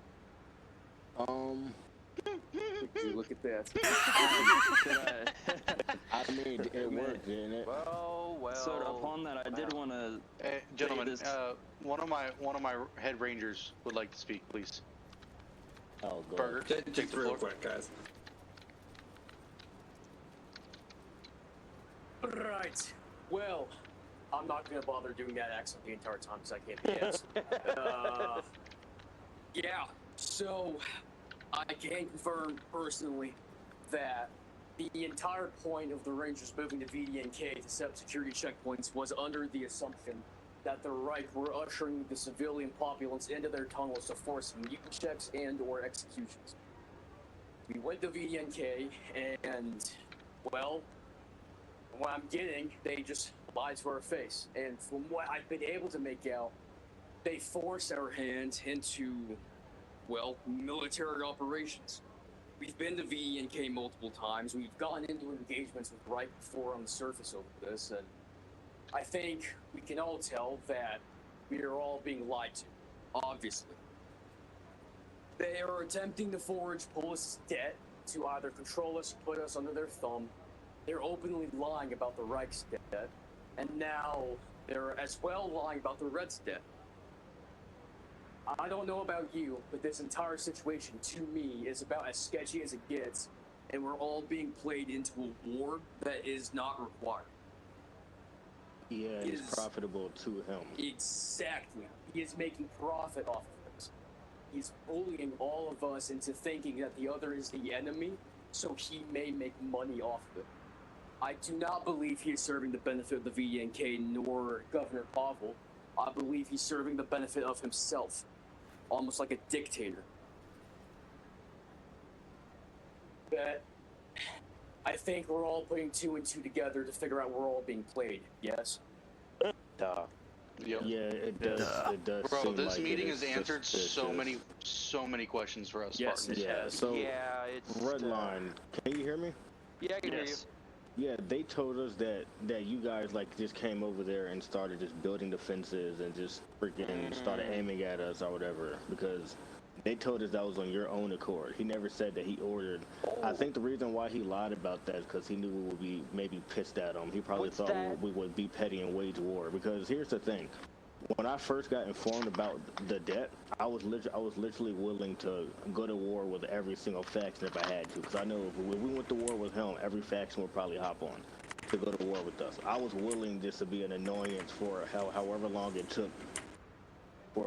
Look at that. I mean, it worked, didn't it? Well. So upon that, I did want to. Gentlemen, one of my head rangers would like to speak, please. Oh, go Burger, Take the real floor. quick, guys. Right. Well, I'm not gonna bother doing that accent the entire time because I can't be asked. Yeah. So I can confirm personally that the entire point of the Rangers moving to VDNK to set up security checkpoints was under the assumption that the Reich were ushering the civilian populace into their tunnels to force mutant checks and/or executions. We went to VDNK, and, well, what I'm getting, they just lied to our face. And from what I've been able to make out, they forced our hand into, well, military operations. We've been to VDNK multiple times. We've gotten into engagements with Reich before on the surface over this, and I think we can all tell that we are all being lied to, obviously. They are attempting to forge Polis' debt to either control us or put us under their thumb. They're openly lying about the Reich's debt, and now they're as well lying about the Red's debt. I don't know about you, but this entire situation, to me, is about as sketchy as it gets, and we're all being played into a war that is not required. Yeah, it's profitable to him. Exactly. He is making profit off of this. He's bullying all of us into thinking that the other is the enemy, so he may make money off of it. I do not believe he is serving the benefit of the VDNK nor Governor Pavel. I believe he's serving the benefit of himself, almost like a dictator. But I think we're all putting 2 and 2 together to figure out we're all being played, yes? Duh. Yeah, it does. It does. Bro, seem this like meeting it has is answered so suspicious. many questions for us. Yes, Spartans. it has. So Yeah, it's Redline, can you hear me? Yeah, I can hear you. Yeah, they told us that you guys like just came over there and started just building the fences and just freaking started aiming at us or whatever, because they told us that was on your own accord. He never said that he ordered. I think the reason why he lied about that is because he knew we would be maybe pissed at him. He probably thought we would be petty and wage war. Because here's the thing. When I first got informed about the debt, I was literally willing to go to war with every single faction if I had to, because I know if we went to war with him, every faction would probably hop on to go to war with us. I was willing just to be an annoyance for however long it took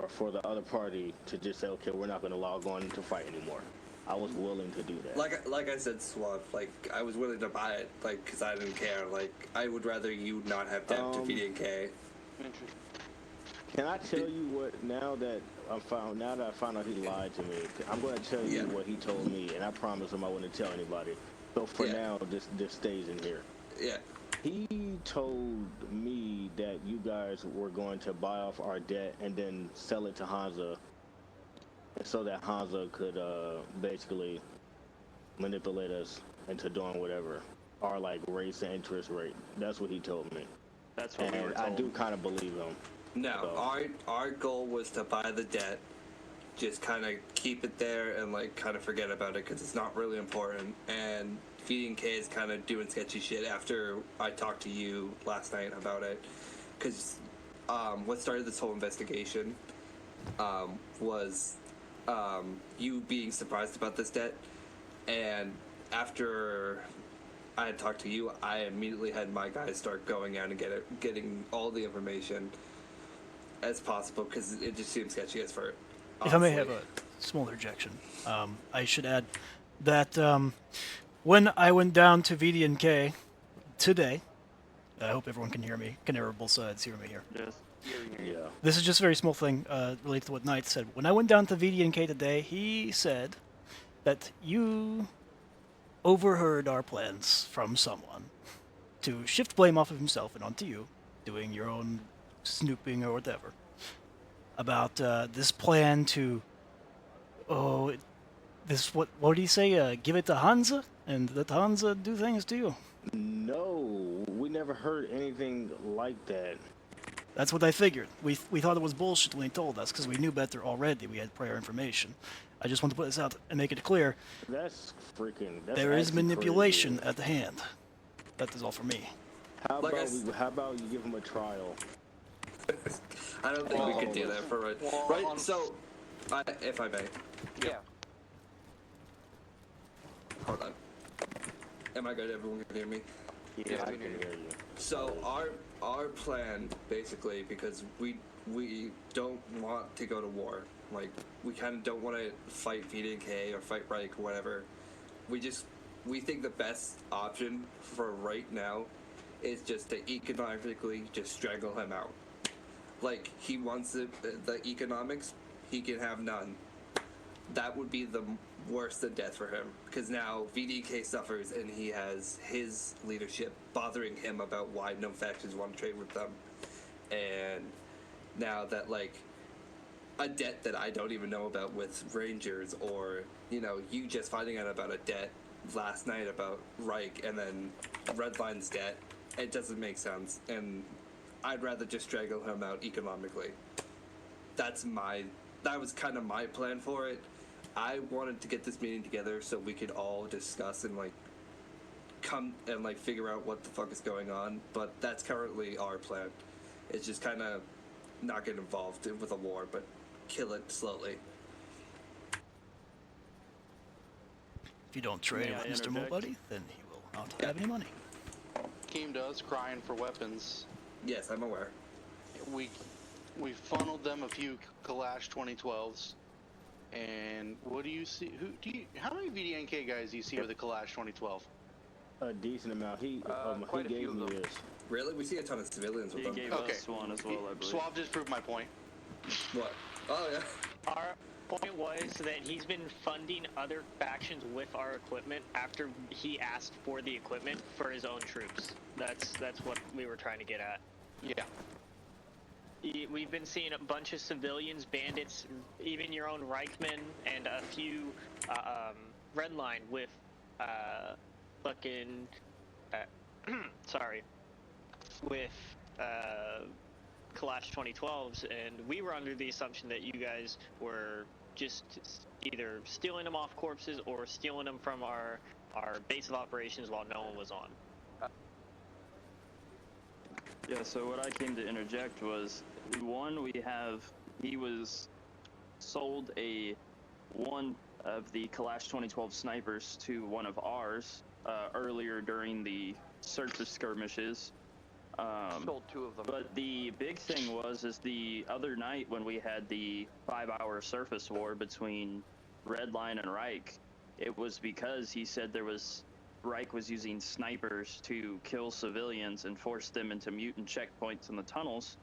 for the other party to just say, okay, we're not going to log on to fight anymore. I was willing to do that. Like I said, Swap, like, I was willing to buy it, like, because I didn't care. Like, I would rather you not have debt to VDNK. Can I tell you what, now that I found out he lied to me, I'm going to tell you what he told me, and I promise him I wouldn't tell anybody. So for now, this stays in here. Yeah. He told me that you guys were going to buy off our debt and then sell it to Hansa, so that Hansa could basically manipulate us into doing whatever, or like raise the interest rate. That's what he told me. That's what we were told. I do kind of believe him. No, our goal was to buy the debt, just kind of keep it there and like kind of forget about it because it's not really important. And VDNK is kind of doing sketchy shit after I talked to you last night about it, because what started this whole investigation was you being surprised about this debt, and after I had talked to you, I immediately had my guys start going out and getting all the information as possible, because it just seems sketchy as for. If I may have a small interjection, I should add that when I went down to VDNK today, I hope everyone can hear me. Can both sides hear me here? Yes. Yeah. This is just a very small thing related to what Knight said. When I went down to VDNK today, he said that you overheard our plans from someone to shift blame off of himself and onto you, doing your own snooping or whatever, about this plan to, what did he say? Give it to Hansa and let Hansa do things to you. No, we never heard anything like that. That's what I figured. We thought it was bullshit when he told us, because we knew better already. We had prior information. I just want to put this out and make it clear. That's there is manipulation at the hand. That is all for me. How about you give him a trial? I don't think we could do that for right. So, if I may. Yeah. Hold on. Am I good? Everyone can hear me? Yeah, I can hear you. So our plan, basically, because we don't want to go to war. Like, we kind of don't want to fight VDNK or fight Reich or whatever. We think the best option for right now is just to economically just strangle him out. Like, he wants the economics, he can have none. That would be the worse than death for him, because now VDK suffers and he has his leadership bothering him about why no factions want to trade with them. And now that, like, a debt that I don't even know about with Rangers, or, you know, you just finding out about a debt last night about Reich and then Redline's debt, it doesn't make sense. And I'd rather just strangle him out economically. That was kind of my plan for it. I wanted to get this meeting together so we could all discuss and like come and like figure out what the fuck is going on, but that's currently our plan. It's just kind of not get involved with a war, but kill it slowly. If you don't trade with Mr. Nobody, then he will not have any money. Came to us crying for weapons. Yes, I'm aware. We funneled them a few Kalash 2012s. And what do you see? How many VDNK guys do you see with a Kalash 2012? A decent amount. He gave me this. Really? We see a ton of civilians with them. He gave us one as well, I believe. Swab just proved my point. What? Oh yeah. Our point was that he's been funding other factions with our equipment after he asked for the equipment for his own troops. That's what we were trying to get at. Yeah. We've been seeing a bunch of civilians, bandits, even your own Reichman, and a few Redline with fucking sorry, with Kalash 2012s, and we were under the assumption that you guys were just either stealing them off corpses or stealing them from our base of operations while no one was on. Yeah, so what I came to interject was, one, he was sold one of the Kalash 2012 snipers to one of ours earlier during the surface skirmishes. Sold 2 of them. But the big thing is the other night when we had the 5-hour surface war between Redline and Reich, it was because he said Reich was using snipers to kill civilians and force them into mutant checkpoints in the tunnels.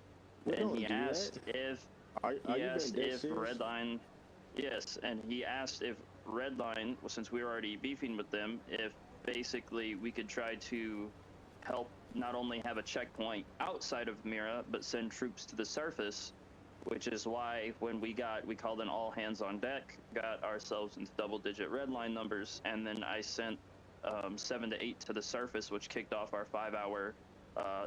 And he asked if Redline, yes, and he asked if Redline, since we were already beefing with them, if basically we could try to help not only have a checkpoint outside of Mira, but send troops to the surface, which is why when we called in all hands on deck, got ourselves into double-digit Redline numbers, and then I sent 7 to 8 to the surface, which kicked off our 5-hour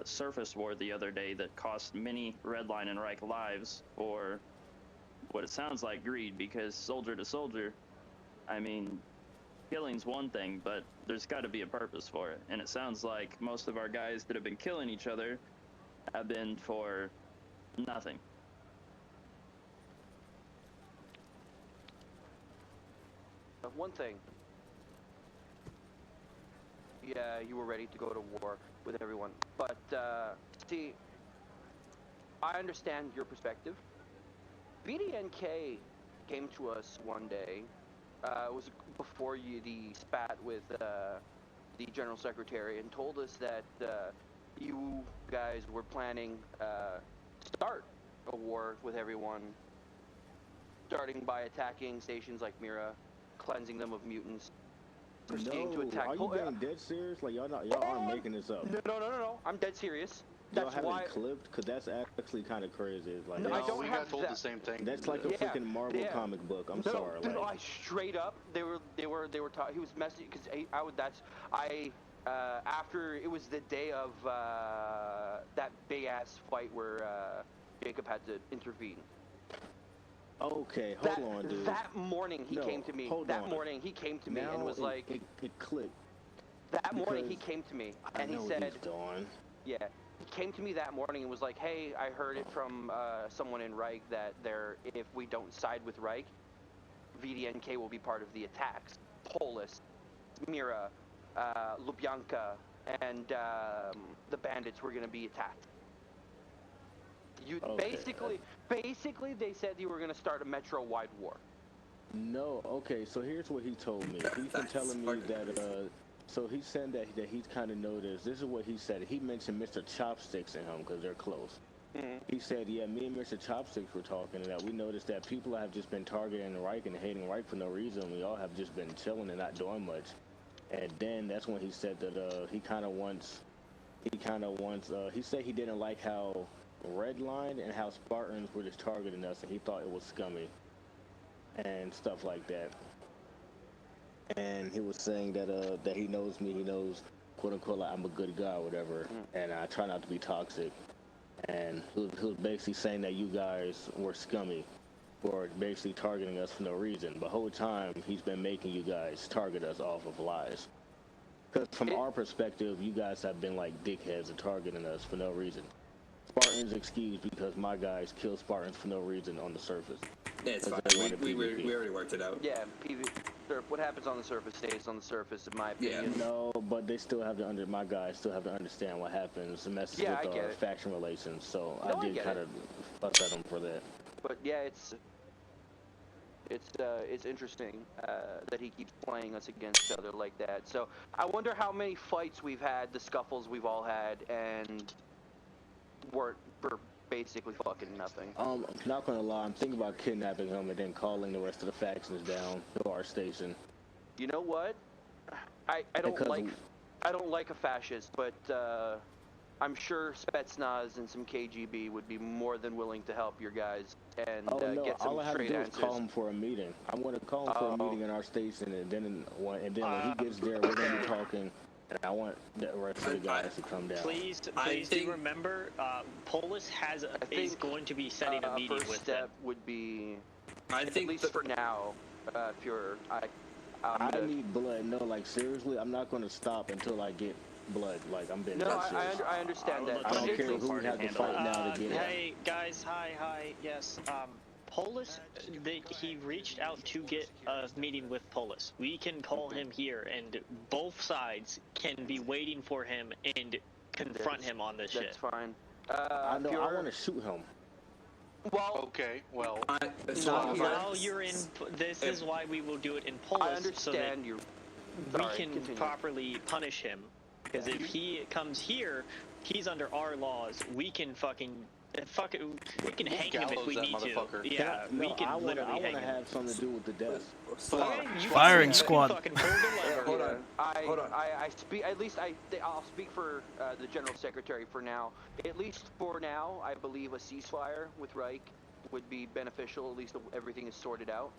surface war the other day that cost many Redline and Reich lives for what it sounds like greed, because soldier to soldier, I mean, killing's one thing, but there's got to be a purpose for it, and it sounds like most of our guys that have been killing each other have been for nothing. One thing. Yeah, you were ready to go to war with everyone, but see, I understand your perspective. BDNK came to us one day. It was before the spat with the General Secretary, and told us that you guys were planning start a war with everyone, starting by attacking stations like Mira, cleansing them of mutants, proceeding to attack. Are you being dead serious? Like y'all aren't making this up. No. I'm dead serious. Y'all That's have why. it clipped, because that's actually kind of crazy. Like, No, I don't we have got told that. the same thing. That's like a freaking Marvel comic book. I'm sorry. No, Like, I straight up. They were taught. He was messy because after it was the day of that big ass fight where Jacob had to intervene. Okay, hold on, dude. That morning he came to me. Morning he came to me and was like, it clicked. That morning he came to me and he said, yeah. He came to me that morning and was like, hey, I heard it from someone in Reich that if we don't side with Reich, VDNK will be part of the attacks. Polis, Mira, Lubyanka, and the bandits were going to be attacked. Basically, they said you were going to start a metro-wide war. No, okay, so here's what he told me. He's been telling me that, so he said that he's kind of noticed. This is what he said. He mentioned Mr. Chopsticks and him because they're close. He said, yeah, me and Mr. Chopsticks were talking, and that we noticed that people have just been targeting Reich and hating Reich for no reason. We all have just been chilling and not doing much. And then that's when he said that he said he didn't like how Redline and how Spartans were just targeting us, and he thought it was scummy and stuff like that. And he was saying that he knows me, he knows, quote unquote, like I'm a good guy or whatever, and I try not to be toxic. and he was basically saying that you guys were scummy for basically targeting us for no reason. The whole time, he's been making you guys target us off of lies. Because from our perspective, you guys have been like dickheads and targeting us for no reason. Spartans excused because my guys kill Spartans for no reason on the surface. Yeah, it's fine. We already worked it out. Yeah, what happens on the surface stays on the surface, in my opinion. No, but they still have to my guys still have to understand what happens. It messes with our faction relations, so I did kind of fuss at them for that. But yeah, it's interesting that he keeps playing us against each other like that. So I wonder how many fights we've had, the scuffles we've all had, and we're basically fucking nothing. Not gonna lie, I'm thinking about kidnapping him and then calling the rest of the factions down to our station. You know what? I don't like a fascist, but I'm sure Spetsnaz and some KGB would be more than willing to help your guys and get some all I have to straight do answers. is call him for a meeting. I'm going to call him for a meeting in our station, and then when he gets there, we're going to be talking. And I want the rest of the guys to come down. Please do remember, Polis is going to be setting a meeting first with step them. would be, I at think least for now, if you're, I need blood. No, like seriously, I'm not going to stop until I get blood. Like I'm being No, serious. I understand that. I don't care who we have to fight now to get it. Hey guys, hi, yes. Polis, he reached out to get a meeting with Polis. We can call him here, and both sides can be waiting for him and confront him on this shit. That's fine. I know. I want to shoot him. Well, okay. Well, now you're in. This is why we will do it in Polis. I understand so that we can properly punish him. Because if he comes here, he's under our laws. We can we can hang him if we need to. Yeah, we can literally hang him. I want to have something to do with the death. Firing squad. Hold on. I'll speak for the General Secretary for now. At least for now, I believe a ceasefire with Reich would be beneficial. At least everything is sorted out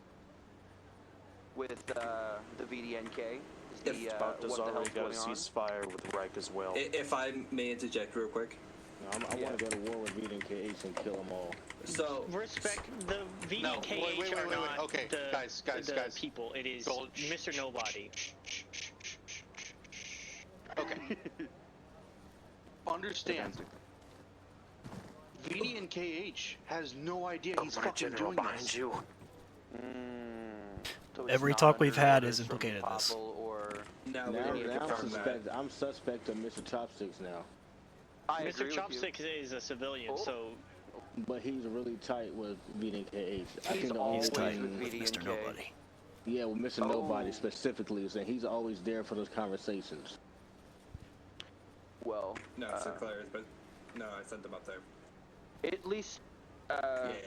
with the VDNK. Sparta's already got a ceasefire with Reich as well. If I may interject real quick. I want to go to war with VDNKH and kill them all. So respect the VDNKH are not the people. It is Mr. Nobody. Okay. Understand. VDNKH has no idea he's fucking doing this. You. So Every talk we've had has implicated this. I'm suspect of Mr. Chopsticks now. Mr. Chopsticks is a civilian, so. But he's really tight with VDNKH. He's always tight with Mr. Nobody. Yeah, with Mr. Nobody specifically, and he's always there for those conversations. Well. No, I sent Claire's, but no, I sent them up there. At least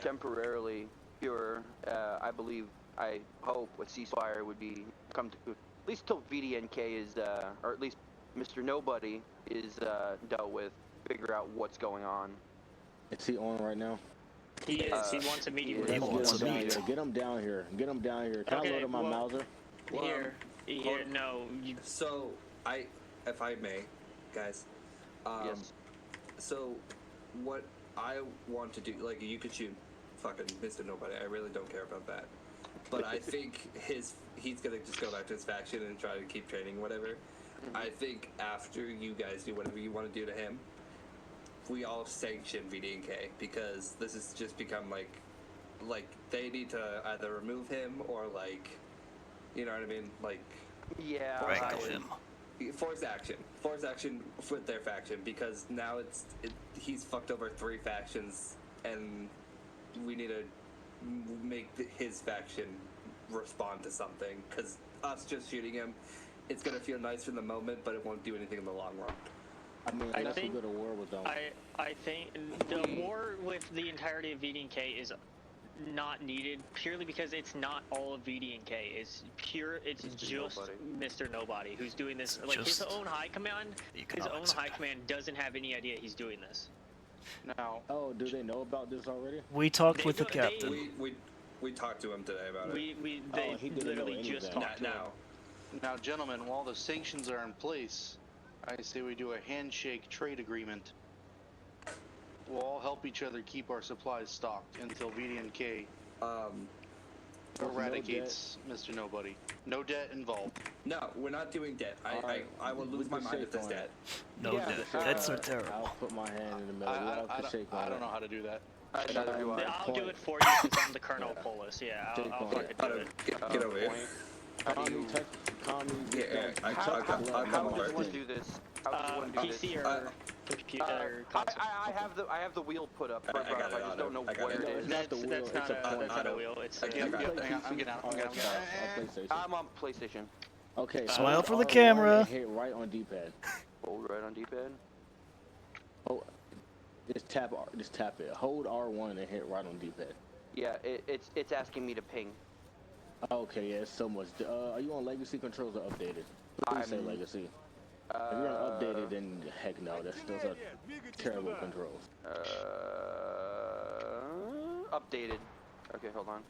temporarily, I believe, I hope a ceasefire would be come to at least till VDNK is, or at least Mr. Nobody is dealt with. Figure out what's going on. Is he on right now? He is. He wants a meeting with us. Get him down here. Get him down here. Can I load up my Mauser? Here, no. So, if I may, guys. Yes. So, what I want to do, like, you could shoot fucking Mr. Nobody. I really don't care about that. But I think he's gonna just go back to his faction and try to keep training, whatever. I think after you guys do whatever you want to do to him, we all sanction VDNK, because this has just become like they need to either remove him or, like, you know what I mean, like, wrangle him. Force action with their faction, because now he's fucked over 3 factions, and we need to make his faction respond to something, because us just shooting him, it's gonna feel nice in the moment, but it won't do anything in the long run. I mean, unless we go to war with them. I think the war with the entirety of VDNK is not needed, purely because it's not all of VDNK. It's just Mr. Nobody who's doing this. Like, his own high command doesn't have any idea he's doing this. No. Oh, do they know about this already? We talked with the captain. We talked to him today about it. They literally just talked to him. Now, gentlemen, while the sanctions are in place, I say we do a handshake trade agreement. We'll all help each other keep our supplies stocked until VDNK eradicates Mr. Nobody. No debt involved. No, we're not doing debt. I will lose my mind if there's debt. No debt. Debts are terrible. I'll put my hand in the middle. I don't know how to do that. Neither do I. I'll do it for you since I'm the Colonel Polis. Yeah, I'll fucking do it. Get over here. How does one do this? How does one do PC this? or computer console? I have the wheel put up. I just don't know where it is. That's not a wheel. It's I'm getting out. I'm on PlayStation. Okay. Smile for the camera. Hit right on D-pad. Hold right on D-pad. Oh, just tap it. Hold R1 and hit right on D-pad. Yeah, it's asking me to ping. Okay, yeah, it's so much. Are you on legacy controls or updated? Please say legacy. If you're on updated, then heck no, those are terrible controls. Updated. Okay, hold on.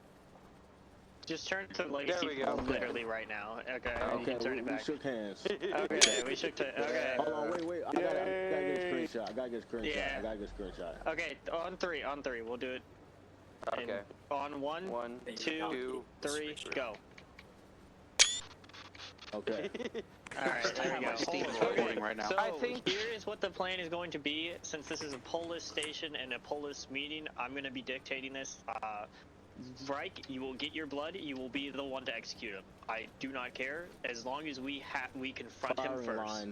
Just turn to legacy literally right now. Okay, you can turn it back. We shook hands. Okay, we shook hands. Okay. Hold on, wait. I gotta get a screenshot. I gotta get a screenshot. Okay, on three. We'll do it. Okay. On one, two, three, go. Okay. Alright, there we go. Steam recording right now. So, here is what the plan is going to be. Since this is a Polis station and a Polis meeting, I'm going to be dictating this. Reich, you will get your blood. You will be the one to execute him. I do not care. As long as we confront him first.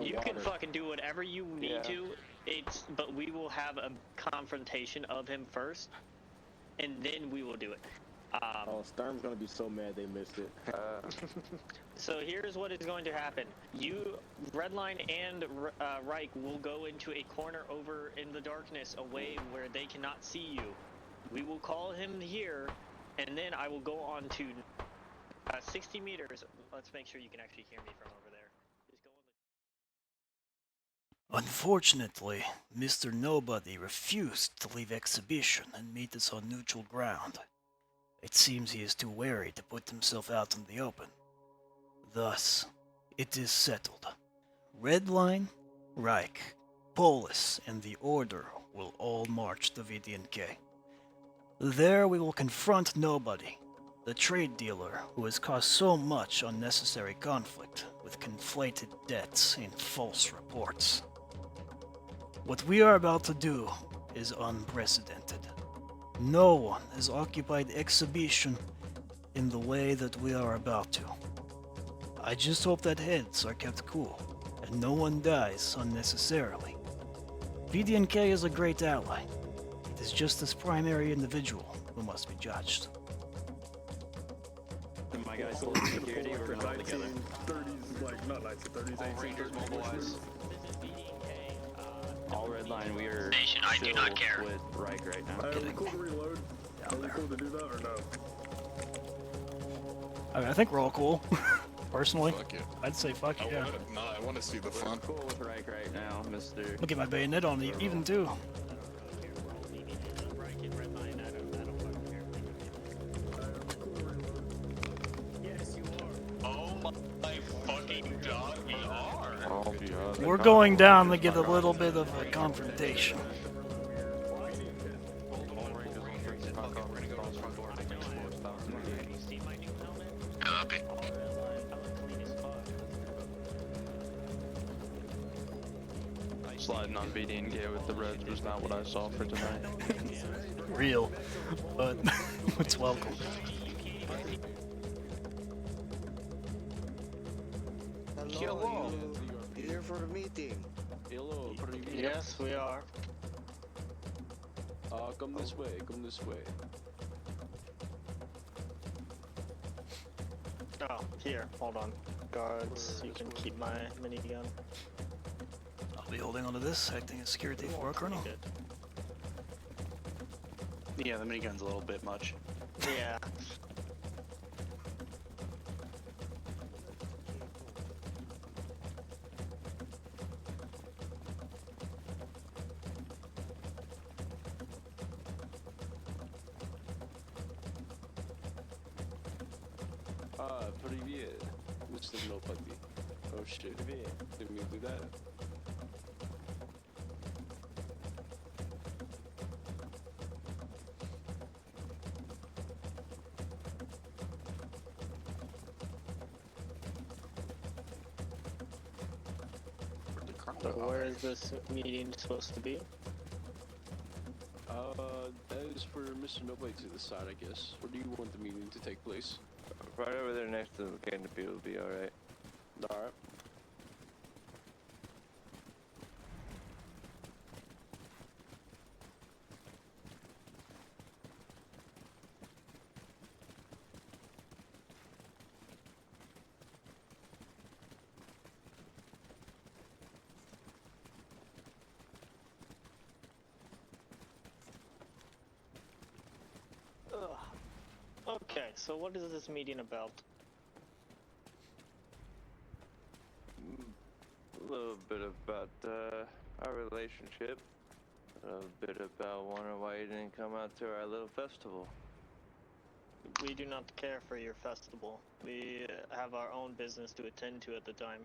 You can fucking do whatever you need to. But we will have a confrontation of him first, and then we will do it. Sturm's gonna be so mad they missed it. So here's what is going to happen. You, Redline and Reich will go into a corner over in the darkness away where they cannot see you. We will call him here, and then I will go on to 60 meters. Let's make sure you can actually hear me from over there. Just go on the... Unfortunately, Mr. Nobody refused to leave exhibition and meet us on neutral ground. It seems he is too wary to put himself out in the open. Thus, it is settled. Redline, Reich, Polis, and the Order will all march to VDNK. There we will confront Nobody, the trade dealer who has caused so much unnecessary conflict with conflated debts and false reports. What we are about to do is unprecedented. No one has occupied exhibition in the way that we are about to. I just hope that heads are kept cool, and no one dies unnecessarily. VDNK is a great ally. It is just this primary individual who must be judged. My guys hold security, we're going all together. 30s, like, not 1930s, 1830s. Rangers mobilize. All Redline, we are Station, I do not care. With Reich right now. Are we cool to reload? Are we cool to do that or no? I mean, I think we're all cool. Personally, Fuck it. I'd say fuck it, yeah. I want to see the fun. We're cool with Reich right now, Mr. Look at my bayonet on even too. We're going down to get a little bit of a confrontation. Sliding on VDNK with the Reds was not what I saw for tonight. Real, but it's welcome. Hello. You here for the meeting? Hello, Yes, we are. Come this way, come this way. Oh, here, hold on. Guards, you can keep my minigun. I'll be holding onto this, acting as security for our colonel. Yeah, the minigun's a little bit much. Yeah. Привет, Mr. Nobody. Oh shit, didn't mean to do that. Where is this meeting supposed to be? That is for Mr. Nobody to decide, I guess. Where do you want the meeting to take place? Right over there next to the canopy will be alright. Alright. Okay, so what is this meeting about? A little bit about our relationship. A bit about wondering why you didn't come out to our little festival. We do not care for your festival. We have our own business to attend to at the time.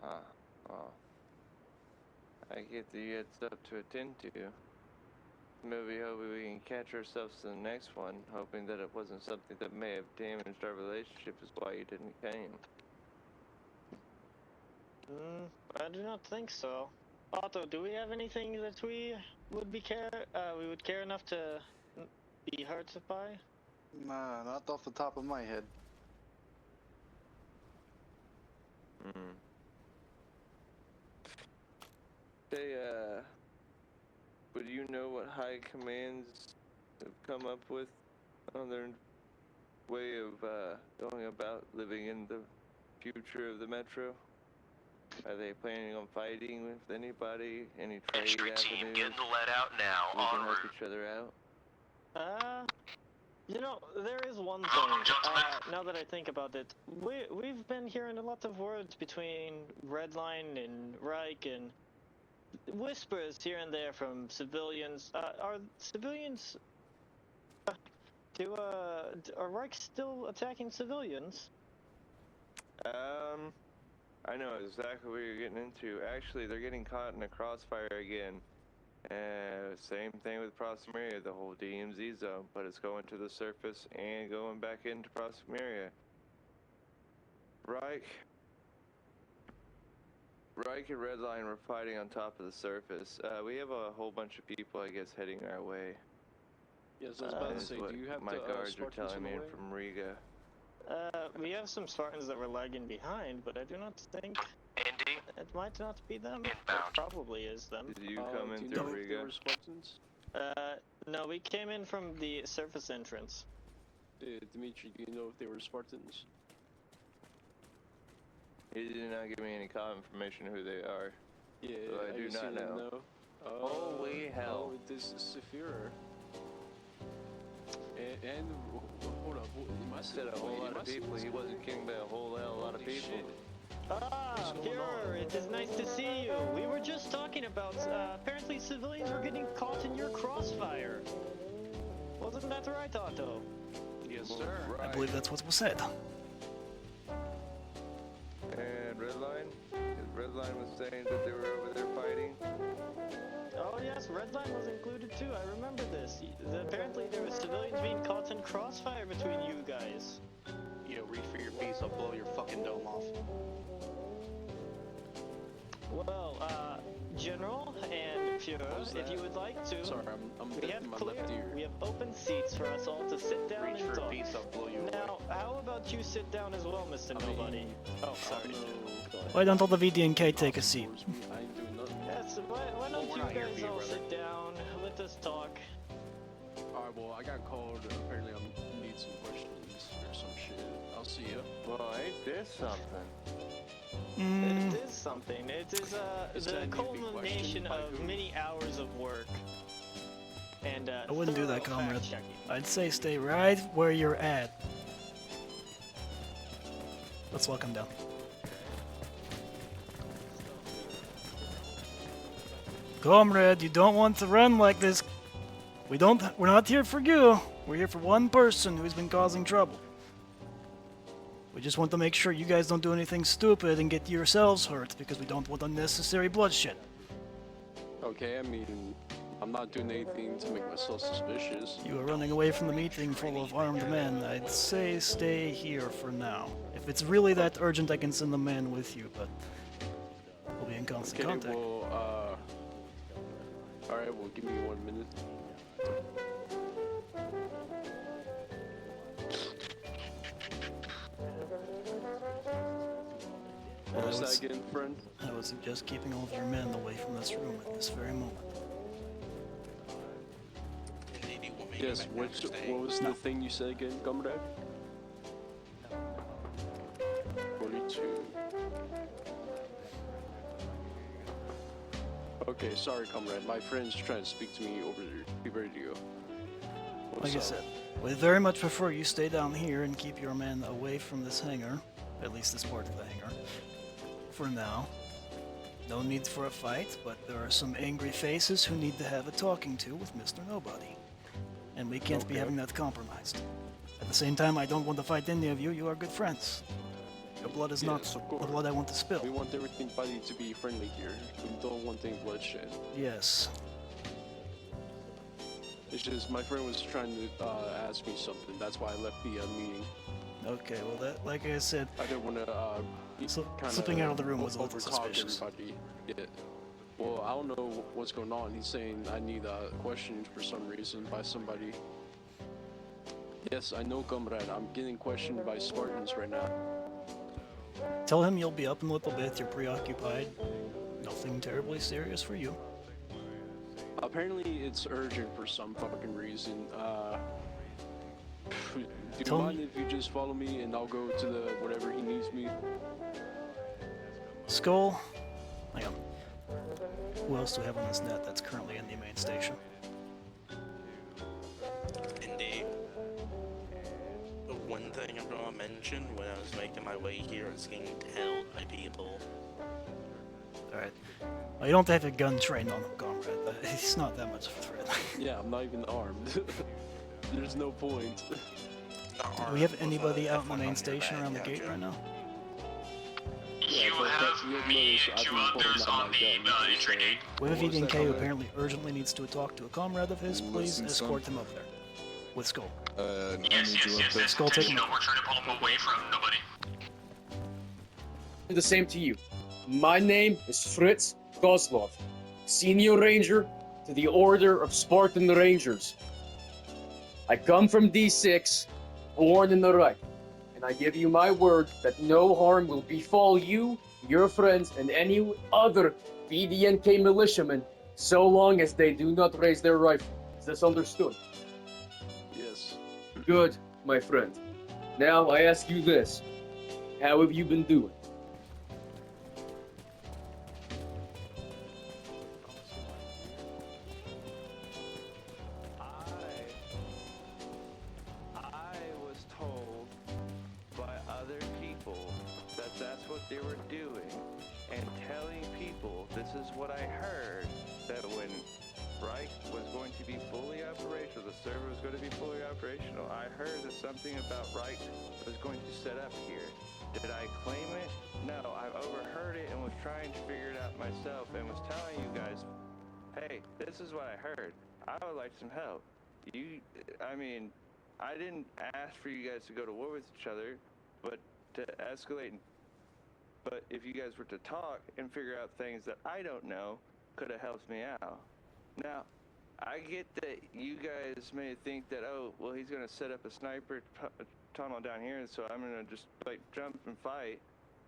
Well, I get that you had stuff to attend to. Maybe hoping we can catch ourselves to the next one, hoping that it wasn't something that may have damaged our relationship is why you didn't came. I do not think so. Otto, do we have anything that we would care enough to be hurt by? Nah, not off the top of my head. Say, would you know what high commands have come up with on their way of going about living in the future of the Metro? Are they planning on fighting with anybody? Any trade Entry team avenues? getting let out now. We can En help route. each other out. You know, there is one thing, now that I think about it. We've been hearing a lot of words between Redline and Reich and whispers here and there from civilians. Are civilians... are Reich still attacking civilians? I know exactly what you're getting into. Actually, they're getting caught in a crossfire again. Same thing with Proximia, the whole DMZ zone, but it's going to the surface and going back into Proximia. Reich and Redline were fighting on top of the surface. We have a whole bunch of people, I guess, heading our way. Yes, I was about to say, do you have my the guards are Spartans telling on me the way? from Riga. We have some Spartans that were lagging behind, but I do not think Andy? it might not be them. Inbound. It probably is them. Did you come in do you through know if they Riga? were Spartans? No, we came in from the surface entrance. Dimitri, do you know if they were Spartans? He did not give me any information who they are. Yeah, so I do not know. Holy hell. Oh, this is Saphira. And hold up, I said a whole lot of people. He wasn't kidding about a whole lot of people. Führer, it is nice to see you. We were just talking about, apparently civilians were getting caught in your crossfire. Wasn't that right, Otto? Yes, sir. I believe that's what was said. And Redline? Redline was saying that they were over there fighting? Oh yes, Redline was included too, I remember this. Apparently there were civilians being caught in crossfire between you guys. Yo, reach for your piece, I'll blow your fucking dome off. Well, General and Führer, if you would like to, Sorry, I'm we dead have in my left ear. we have open seats for us all to sit down Reach and for a talk. piece, I'll blow you Now, how about you sit down as well, Mr. Nobody? Oh, sorry. Why don't all the VDNK take a seat? I ain't doing nothing. Yes, why don't you guys all sit down, let us talk. Alright, well, I got called. Apparently, I need some questions or some shit. I'll see ya. Well, ain't this something? It is something. It is Is the that a culmination question by of who? many hours of work. And I wouldn't do that, thorough comrade. fact-checking. I'd say stay right where you're at. Let's welcome down. Comrade, you don't want to run like this. We're not here for you. We're here for one person who's been causing trouble. We just want to make sure you guys don't do anything stupid and get yourselves hurt, because we don't want unnecessary bloodshed. Okay, I mean, I'm not doing anything to make myself suspicious. You are running away from the meeting full of armed men. I'd say stay here for now. If it's really that urgent, I can send a man with you, but we'll be in constant Okay, contact. well, alright, well, give me 1 minute. What was that again, friend? I would suggest keeping all of your men away from this room at this very moment. Yes, what was the thing you said again, comrade? 42. Okay, sorry, comrade. My friend's trying to speak to me over the radio. Like I said, we very much prefer you stay down here and keep your men away from this hangar, at least this part of the hangar, for now. No need for a fight, but there are some angry faces who need to have a talking to with Mr. Nobody. And we can't be having that compromised. At the same time, I don't want to fight any of you. You are good friends. Your blood is not the blood I want to spill. We want everybody to be friendly here. We don't want any bloodshed. Yes. It's just my friend was trying to ask me something. That's why I left the meeting. Okay, well, that, like I said, I didn't want to slipping out of the room was a little overtalk suspicious. everybody. Yeah. Well, I don't know what's going on. He's saying I need questioned for some reason by somebody. Yes, I know, comrade. I'm getting questioned by Spartans right now. Tell him you'll be up in a little bit. You're preoccupied. Nothing terribly serious for you. Apparently, it's urgent for some fucking reason. Do you Tell mind if you just follow me and I'll go to the whatever he needs me? Skull. Hang on. Who else do we have on this net that's currently in the main station? Indeed. The one thing I'm gonna mention when I was making my way here, I was getting held by people. Alright. Well, you don't have a gun trained on him, comrade. He's not that much of a threat. Yeah, I'm not even armed. There's no point. Do we have anybody out in the main station around the gate right now? You have me and 2 others on the entry gate. We have a VDNK who apparently urgently needs to talk to a comrade of his. Please escort him up there. With Skull. Yes, that's Skull, take him intentional. up. We're trying to pull him away from nobody. The same to you. My name is Fritz Kozlov, Senior Ranger to the Order of Spartan Rangers. I come from D6, born in the Reich, and I give you my word that no harm will befall you, your friends, and any other BDNK militiamen so long as they do not raise their rifle. Is this understood? Yes. Good, my friend. Now I ask you this. How have you been doing? I was told by other people that that's what they were doing, and telling people this is what I heard, that when Reich was going to be fully operational, the server was going to be fully operational, I heard that something about Reich was going to set up here. Did I claim it? No, I overheard it and was trying to figure it out myself and was telling you guys, hey, this is what I heard. I would like some help. I didn't ask for you guys to go to war with each other, but to escalate. But if you guys were to talk and figure out things that I don't know, could have helped me out. Now, I get that you guys may think that, oh, well, he's going to set up a sniper tunnel down here, so I'm going to just, like, jump and fight.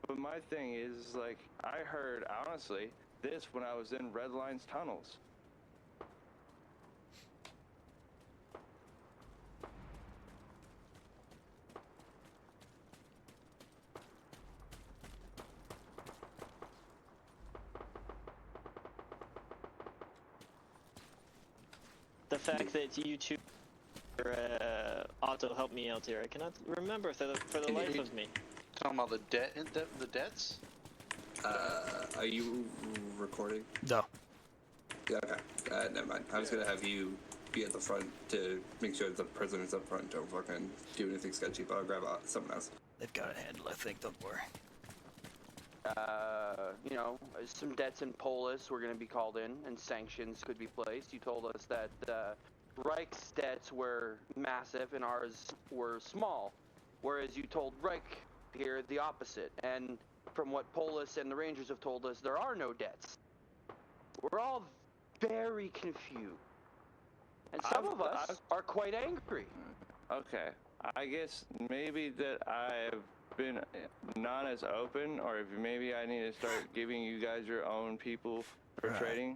But my thing is, like, I heard, honestly, this when I was in Red Line's tunnels. The fact that you two Otto helped me out here, I cannot remember for the life of me. Talking about the debts? Are you recording? No. Yeah, okay. Never mind. I was gonna have you be at the front to make sure the president's up front. Don't fucking do anything sketchy, but I'll grab someone else. They've got it handled, I think. Don't worry. You know, some debts in Polis were going to be called in, and sanctions could be placed. You told us that Reich's debts were massive and ours were small, whereas you told Reich here the opposite. And from what Polis and the Rangers have told us, there are no debts. We're all very confused. And some of us are quite angry. Okay, I guess maybe that I've been not as open, or if maybe I need to start giving you guys your own people for trading.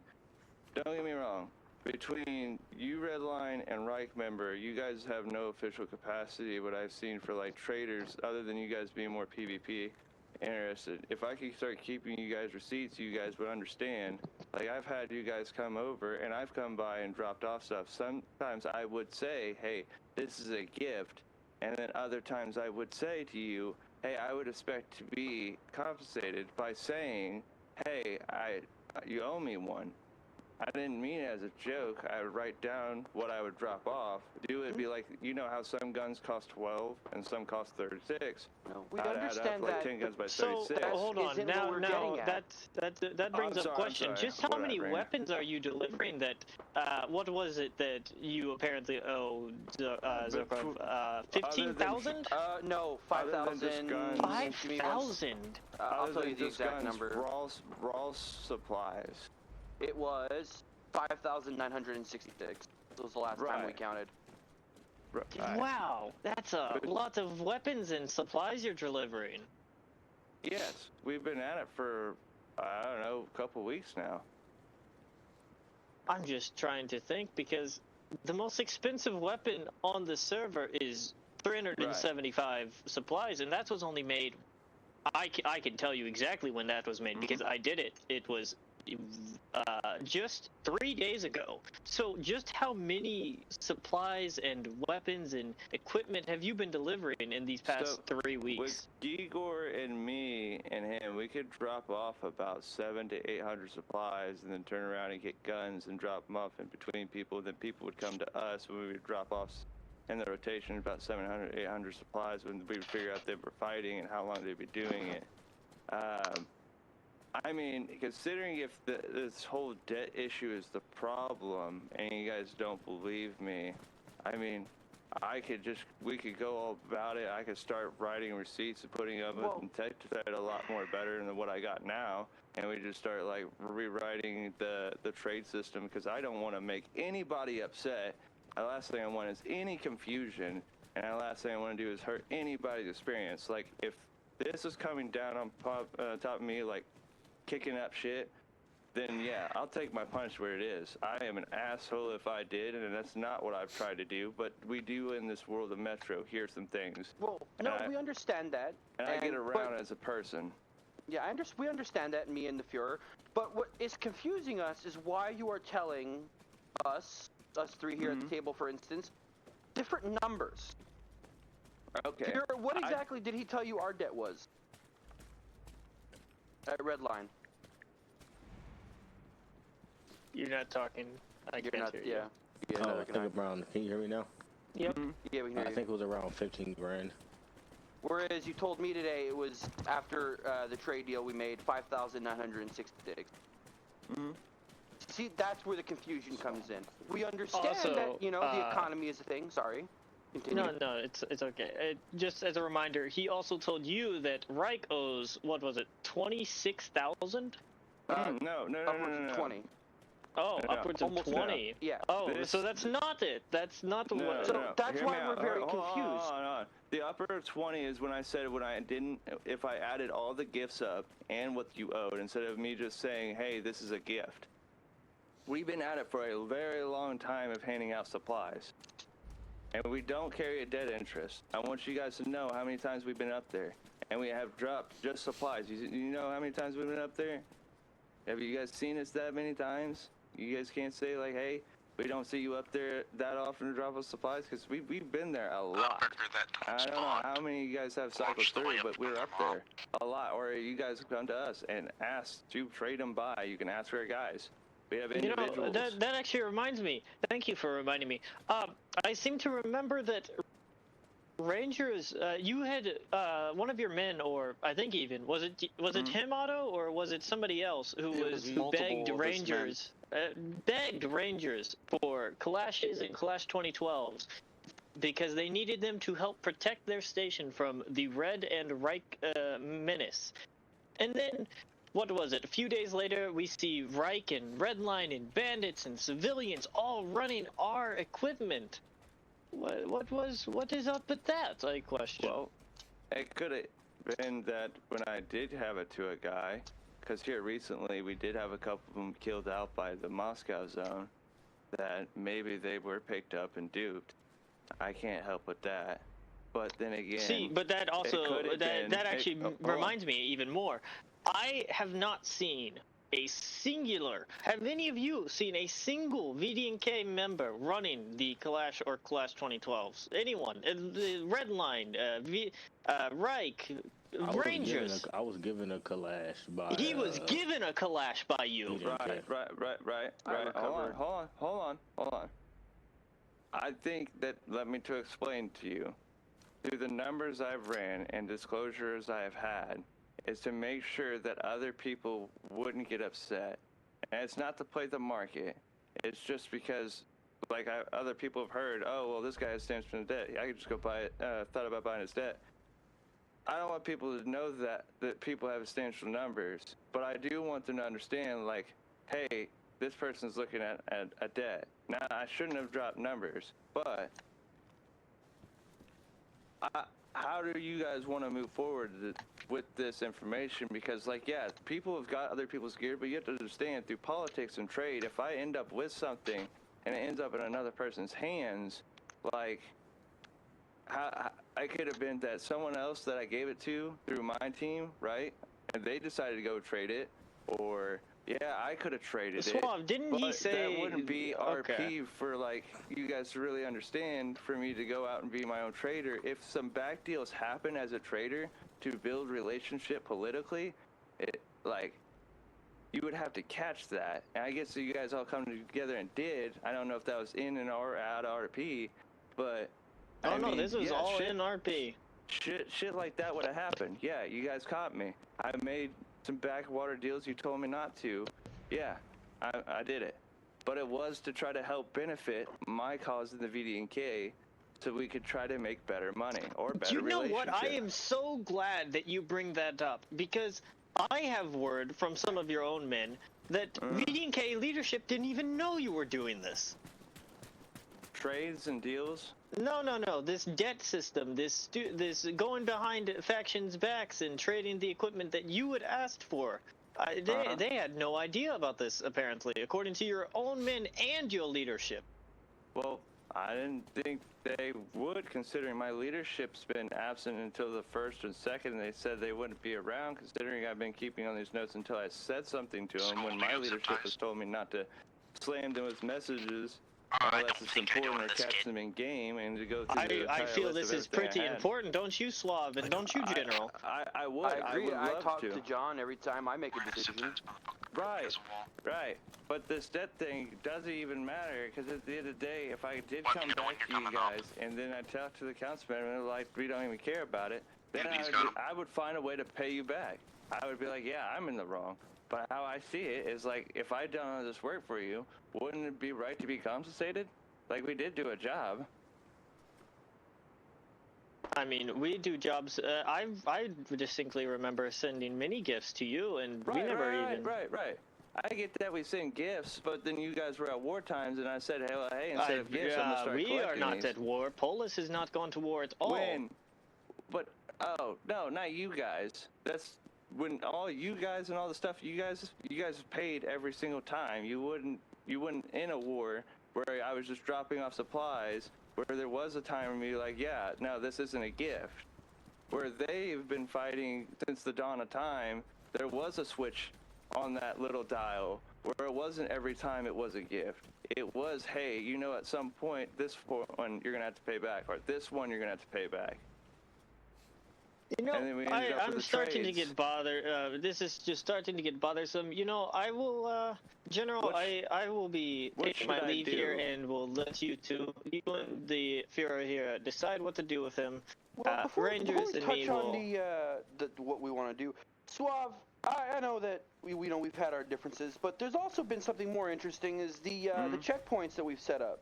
Don't get me wrong. Between you, Redline, and Reich member, you guys have no official capacity, what I've seen for like traders, other than you guys being more PvP interested. If I could start keeping you guys receipts, you guys would understand. Like, I've had you guys come over, and I've come by and dropped off stuff. Sometimes I would say, hey, this is a gift, and then other times I would say to you, hey, I would expect to be compensated by saying, hey, you owe me one. I didn't mean it as a joke. I would write down what I would drop off. Do it be like, you know how some guns cost 12 and some cost 36. No, we I'd understand add up like that. 10 guns by So 36. hold on. Now that brings up I'm question. sorry. Just how What did I many bring? weapons are you delivering? That what was it that you apparently owe Zokov? 15,000? No, Other than just 5,000. guns. 5,000. I'll Other tell than you the just exact guns, number. Raw supplies. It was 5,966. That was the last time we counted. Wow, that's a lot of weapons and supplies you're delivering. Yes, we've been at it for, I don't know, a couple weeks now. I'm just trying to think, because the most expensive weapon on the server is 375 supplies, and that was only made. I can tell you exactly when that was made because I did it. It was just 3 days ago. So just how many supplies and weapons and equipment have you been delivering in these past 3 weeks? With Igor and me and him, we could drop off about 700 to 800 supplies and then turn around and get guns and drop them off in between people. Then people would come to us when we would drop off in the rotation about 700, 800 supplies when we would figure out they were fighting and how long they'd be doing it. I mean, considering if this whole debt issue is the problem and you guys don't believe me, I mean, we could go all about it. I could start writing receipts and putting them in TechThread a lot more better than what I got now. And we just start like rewriting the trade system because I don't want to make anybody upset. The last thing I want is any confusion. And the last thing I want to do is hurt anybody's experience. Like, if this is coming down on top of me, like, kicking up shit, then yeah, I'll take my punch where it is. I am an asshole if I did, and that's not what I've tried to do, but we do in this world of Metro hear some things. Well, no, we understand that. And I get around as a person. Yeah, we understand that, me and the Fuhrer, but what is confusing us is why you are telling us three here at the table, for instance, different numbers. Okay. Fuhrer, what exactly did he tell you our debt was? At Redline. You're not talking. I can't hear you. Yeah, I think around. Can you hear me now? Yep. Yeah, we can hear I you. think it was around 15 grand. Whereas you told me today it was after the trade deal we made 5,966. See, that's where the confusion comes in. We understand Also, that the economy is a thing. Sorry. Continue. No, it's okay. Just as a reminder, he also told you that Reich owes, what was it, 26,000? No. Upwards of 20. Oh, No, upwards of almost 20. Yeah. Oh, so that's not it. That's not the one. So that's Hear why me we're out. very Hold on, confused. hold on. The upper of 20 is when I said if I added all the gifts up and what you owed, instead of me just saying, hey, this is a gift. We've been at it for a very long time of handing out supplies. And we don't carry a debt interest. I want you guys to know how many times we've been up there. And we have dropped just supplies. You know how many times we've been up there? Have you guys seen us that many times? You guys can't say, like, hey, we don't see you up there that often to drop us supplies, because we've been there a lot. I don't know how many of you guys have cycled through, but we're up there a lot. Or you guys come to us and ask to trade them by. You can ask for our guys. We have individuals. That actually reminds me. Thank you for reminding me. I seem to remember that Rangers, you had one of your men, or I think even was it him, Otto, or was it somebody else who begged Rangers for Kalashes and Kalash 2012s because they needed them to help protect their station from the Red and Reich menace. And then, what was it? A few days later, we see Reich and Redline and bandits and civilians all running our equipment. What is up with that? I question. Well, it could have been that when I did have it to a guy, because here recently we did have a couple of them killed out by the Moscow zone, that maybe they were picked up and duped. I can't help with that. But then again, see, but that also that actually reminds me even more. I have not seen a singular. Have any of you seen a single VDNK member running the Kalash or Kalash 2012s? Anyone? The Redline, Reich, Rangers. I was given a Kalash by. He was given a Kalash by you. Right. Hold on. I think that, let me to explain to you, through the numbers I've ran and disclosures I have had, is to make sure that other people wouldn't get upset. And it's not to play the market. It's just because, like, other people have heard, oh, well, this guy has Ascension debt. I could just go buy it, thought about buying his debt. I don't want people to know that people have Ascension numbers, but I do want them to understand, like, hey, this person's looking at a debt. Now, I shouldn't have dropped numbers, but how do you guys want to move forward with this information? Because, like, yeah, people have got other people's gear, but you have to understand, through politics and trade, if I end up with something and it ends up in another person's hands, like, I could have been that someone else that I gave it to through my team, right? And they decided to go trade it, or yeah, I could have traded Suave, didn't he say that wouldn't be okay. RP for, like, you guys to really understand, for me to go out and be my own trader. If some back deals happen as a trader to build relationship politically, like, you would have to catch that. And I guess you guys all come together and did. I don't know if that was in and or out RP, but oh, no, this was all in RP. Shit like that would have happened. Yeah, you guys caught me. I made some backwater deals you told me not to. Yeah, I did it. But it was to try to help benefit my cause in the VDNK, so we could try to make better money or better You know what? I relationship. am so glad that you bring that up, because I have word from some of your own men that VDNK leadership didn't even know you were doing this. Trades and deals? No. This debt system, this going behind factions' backs and trading the equipment that you had asked for. They had no idea about this, apparently, according to your own men and your leadership. Well, I didn't think they would, considering my leadership's been absent until the 1st and 2nd, and they said they wouldn't be around, considering I've been keeping on these notes until I said something to them when my leadership has told me not to slam them with messages unless it's important or catch them in game, and to go through the entire I feel list this of is everything pretty I had. important, don't you, Slav, and don't you, General? I would. I agree. would I love talk to. to John every time I make a decision. Right. But this debt thing doesn't even matter, because at the end of the day, if I did come back to you guys, and then I talk to the councilman, and they're like, we don't even care about it, then I would find a way to pay you back. I would be like, yeah, I'm in the wrong. But how I see it is, like, if I done all this work for you, wouldn't it be right to be compensated? Like, we did do a job. I mean, we do jobs. I distinctly remember sending many gifts to you, and we never even. Right. I get that we send gifts, but then you guys were at war times, and I said, hey, instead of gifts, I'm gonna start we are collecting not these. at war. Polis has not gone to war at all. When? But oh no, not you guys. That's when all you guys and all the stuff you guys paid every single time. You wouldn't in a war where I was just dropping off supplies, where there was a time where me like, yeah, no, this isn't a gift. Where they've been fighting since the dawn of time, there was a switch on that little dial where it wasn't every time it was a gift. It was, hey, you know, at some point, this one you're gonna have to pay back, or this one you're gonna have to pay back. You know, And then we ended up with I'm the starting to trades. get bothered. This is just starting to get bothersome. You know, I will, General, I will be taking my leave here, and will let you two, you and the Führer here, decide what to do with him. Well, before Rangers we and me touch on will. the what we want to do, Suave, I know that we know we've had our differences, but there's also been something more interesting: is the checkpoints that we've set up.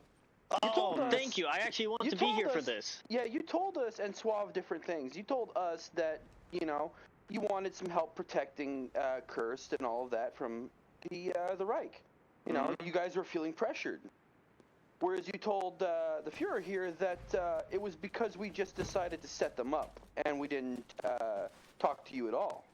Thank you. I actually want to be here for this. Yeah, you told us and Suave different things. You told us that, you know, you wanted some help protecting Kurst and all of that from the Reich. You know, you guys were feeling pressured. Whereas you told the Fuhrer here that it was because we just decided to set them up and we didn't talk to you at all.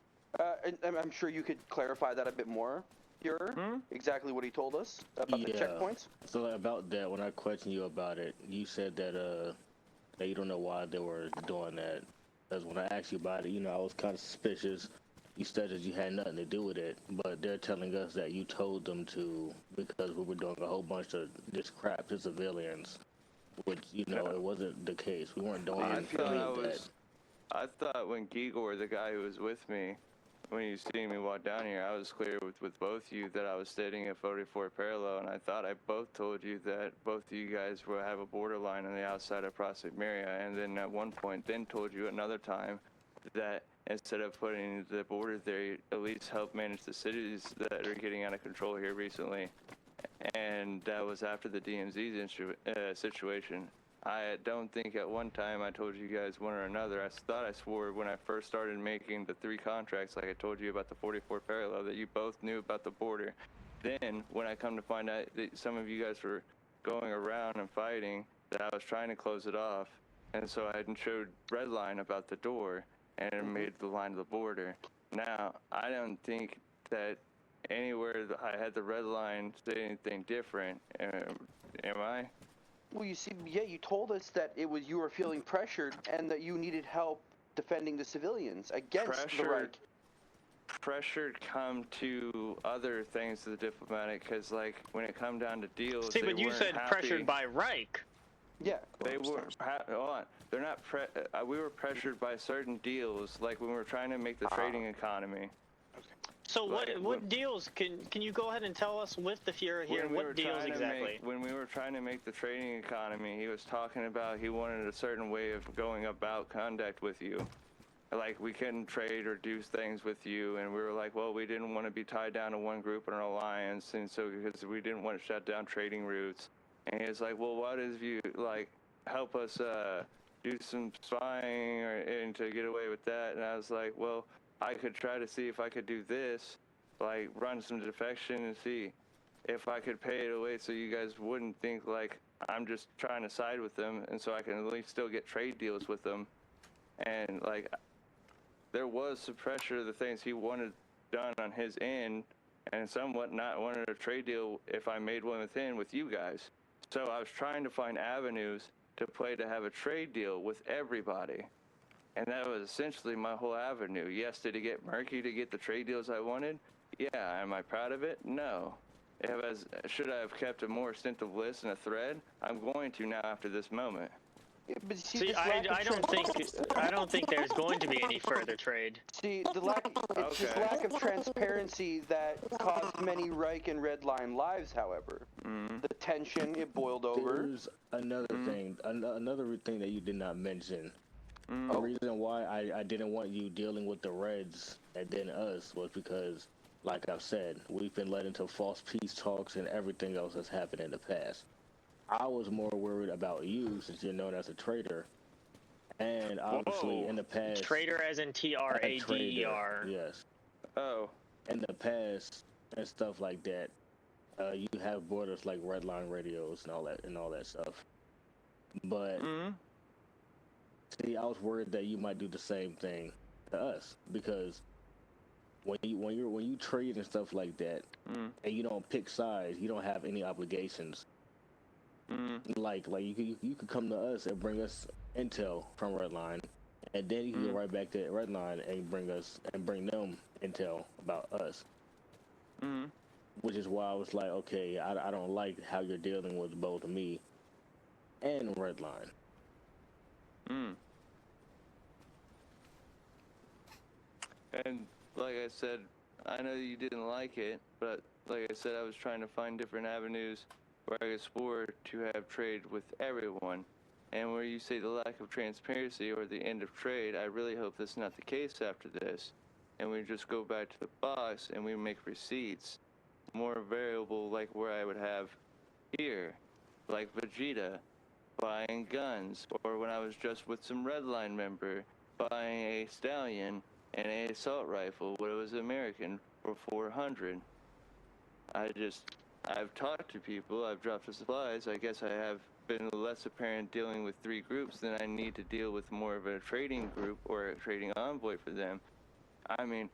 And I'm sure you could clarify that a bit more, Fuhrer, exactly what he told us about the checkpoints. So about that, when I questioned you about it, you said that you don't know why they were doing that. Because when I asked you about it, you know, I was kind of suspicious. You said that you had nothing to do with it, but they're telling us that you told them to because we were doing a whole bunch of this crap to civilians, which, you know, it wasn't the case. We weren't doing any of that. I thought when Gigor, the guy who was with me, when you seen me walk down here, I was clear with both you that I was stating a 44 parallel, and I thought I both told you that both of you guys will have a borderline on the outside of Prospect Maria, and then at one point then told you another time that instead of putting the border there, you at least help manage the cities that are getting out of control here recently. And that was after the DMZ situation. I don't think at one time I told you guys one or another. I thought I swore when I first started making the 3 contracts, like I told you about the 44 parallel, that you both knew about the border. Then, when I come to find out that some of you guys were going around and fighting, that I was trying to close it off. And so I showed red line about the door, and it made the line of the border. Now, I don't think that anywhere that I had the red line say anything different. Am I? Well, you see, yeah, you told us that it was you were feeling pressured and that you needed help defending the civilians against the Reich. Pressure come to other things to the diplomatic, because like when it come down to deals, See, but you said pressured by Reich. Yeah, they were. Hold on, they're not. We were pressured by certain deals, like when we were trying to make the trading economy. So what deals can you go ahead and tell us with the Fuhrer here? What deals exactly? When we were trying to make the trading economy, he was talking about he wanted a certain way of going about conduct with you. Like we couldn't trade or do things with you, and we were like, well, we didn't want to be tied down to one group or an alliance, and so because we didn't want to shut down trading routes. And he was like, well, what if you like help us do some spying and to get away with that? And I was like, well, I could try to see if I could do this, like run some defection and see if I could pay it away so you guys wouldn't think like I'm just trying to side with them, and so I can at least still get trade deals with them. And like there was some pressure of the things he wanted done on his end, and somewhat not wanted a trade deal if I made one with you guys. So I was trying to find avenues to have a trade deal with everybody. And that was essentially my whole avenue. Yes, did it get murky to get the trade deals I wanted? Yeah. Am I proud of it? No. Should I have kept a more extensive list and a thread? I'm going to now after this moment. Yeah, but see I don't think there's going to be any further trade. See, it's this lack of transparency that cost many Reich and Red Line lives, however. The tension, it boiled over. There's another thing, another thing that you did not mention. The reason why I didn't want you dealing with the Reds and then us was because, like I've said, we've been led into false peace talks and everything else that's happened in the past. I was more worried about you since you're known as a traitor, and obviously in the past. Traitor as in TRADER. Yes. Oh. In the past and stuff like that, you have borders like Red Line radios and all that stuff. But see, I was worried that you might do the same thing to us because when you trade and stuff like that, and you don't pick sides, you don't have any obligations. Like you could come to us and bring us intel from Red Line, and then you can go right back to Red Line and bring them intel about us. Which is why I was like, okay, I don't like how you're dealing with both me and Red Line. And like I said, I know you didn't like it, but like I said, I was trying to find different avenues where I could explore to have trade with everyone. And where you say the lack of transparency or the end of trade, I really hope that's not the case after this. And we just go back to the box and we make receipts more variable, like where I would have here, like Vegeta buying guns, or when I was just with some Red Line member buying a stallion and an assault rifle, but it was American, for 400. I've talked to people, I've dropped the supplies. I guess I have been less apparent dealing with 3 groups than I need to deal with more of a trading group or a trading envoy for them. I mean,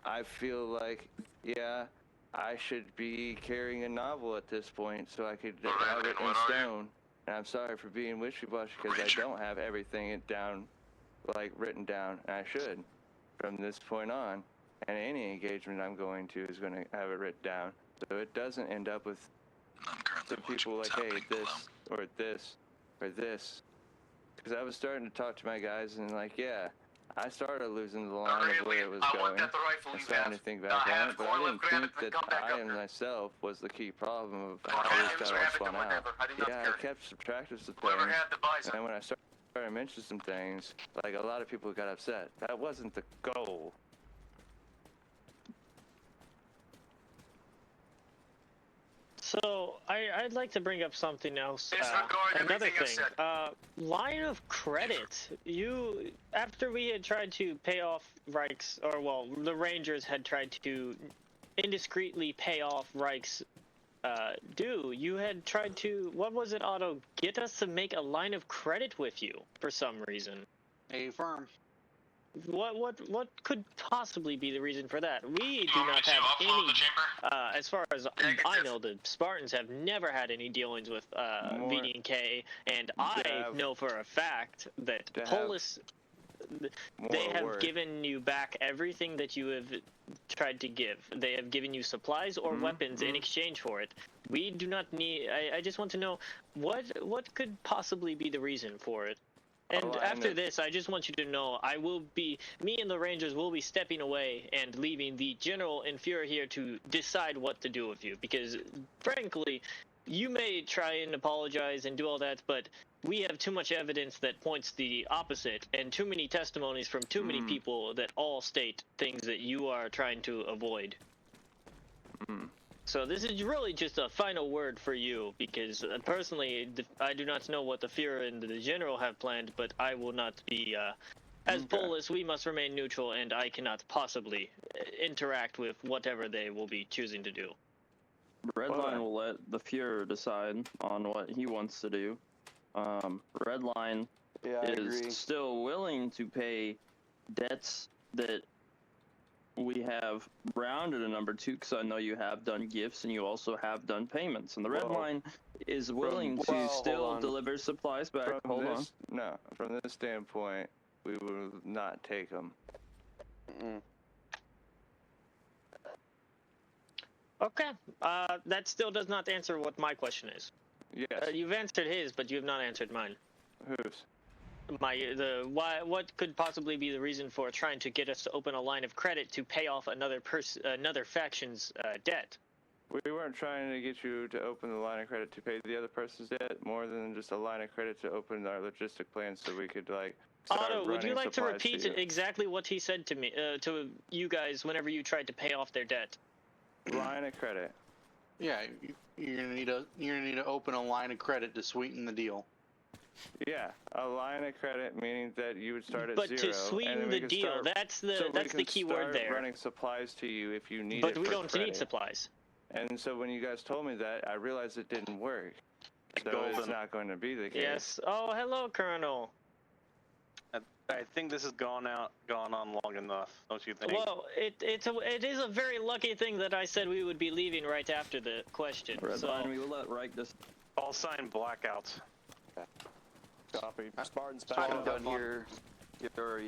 I feel like, yeah, I should be carrying a novel at this point so I could have it in stone. And I'm sorry for being wishy-washy because I don't have everything down, like written down, and I should from this point on. And any engagement I'm going to is going to have it written down, so it doesn't end up with some people like, hey, this or this or this. Because I was starting to talk to my guys and like, yeah, I started losing the line of where it was going. I'm starting to think back on it, but I didn't think that I and myself was the key problem of how this got all spun out. Yeah, I kept subtracting some things, and when I started mentioning some things, like a lot of people got upset. That wasn't the goal. So I'd like to bring up something else. Another thing. Line of credit. You, after we had tried to pay off Reich's, or well, the Rangers had tried to indiscreetly pay off Reich's due. You had tried to, what was it, Otto? Get us to make a line of credit with you for some reason. A firm. What could possibly be the reason for that? We do not have any, as far as I know, the Spartans have never had any dealings with VD&K, and I know for a fact that Polis, they have given you back everything that you have tried to give. They have given you supplies or weapons in exchange for it. We do not need, I just want to know, what could possibly be the reason for it? And after this, I just want you to know, me and the Rangers will be stepping away and leaving the General and Fuhrer here to decide what to do with you. Because, frankly, you may try and apologize and do all that, but we have too much evidence that points the opposite, and too many testimonies from too many people that all state things that you are trying to avoid. So this is really just a final word for you, because personally, I do not know what the Fuhrer and the General have planned, but I will not be, as Polis, we must remain neutral, and I cannot possibly interact with whatever they will be choosing to do. Redline will let the Fuhrer decide on what he wants to do. Redline is still willing to pay debts that we have rounded a number to, because I know you have done gifts and you also have done payments, and the red line is willing to still deliver supplies back. No, from this standpoint, we will not take them. Okay, that still does not answer what my question is. Yes. You've answered his, but you have not answered mine. Whose? What could possibly be the reason for trying to get us to open a line of credit to pay off another faction's debt? We weren't trying to get you to open the line of credit to pay the other person's debt, more than just a line of credit to open our logistic plan so we could start Otto, would you like to supplies repeat exactly what he said to me, to you guys whenever you tried to pay off their debt? Line of credit. Yeah, you're gonna need to open a line of credit to sweeten the deal. Yeah, a line of credit, meaning that you would start at But zero. to sweeten the deal, that's the key word there. Running supplies to you if you need but it. But we don't credit. need supplies. And so when you guys told me that, I realized it didn't work. So it's not going to be the case. Yes. Oh, hello, Colonel. I think this has gone on long enough, don't you think? Well, it is a very lucky thing that I said we would be leaving right after the question. We will let Reich this. I'll sign blackouts. Copy. Spartan's back. I'm done here.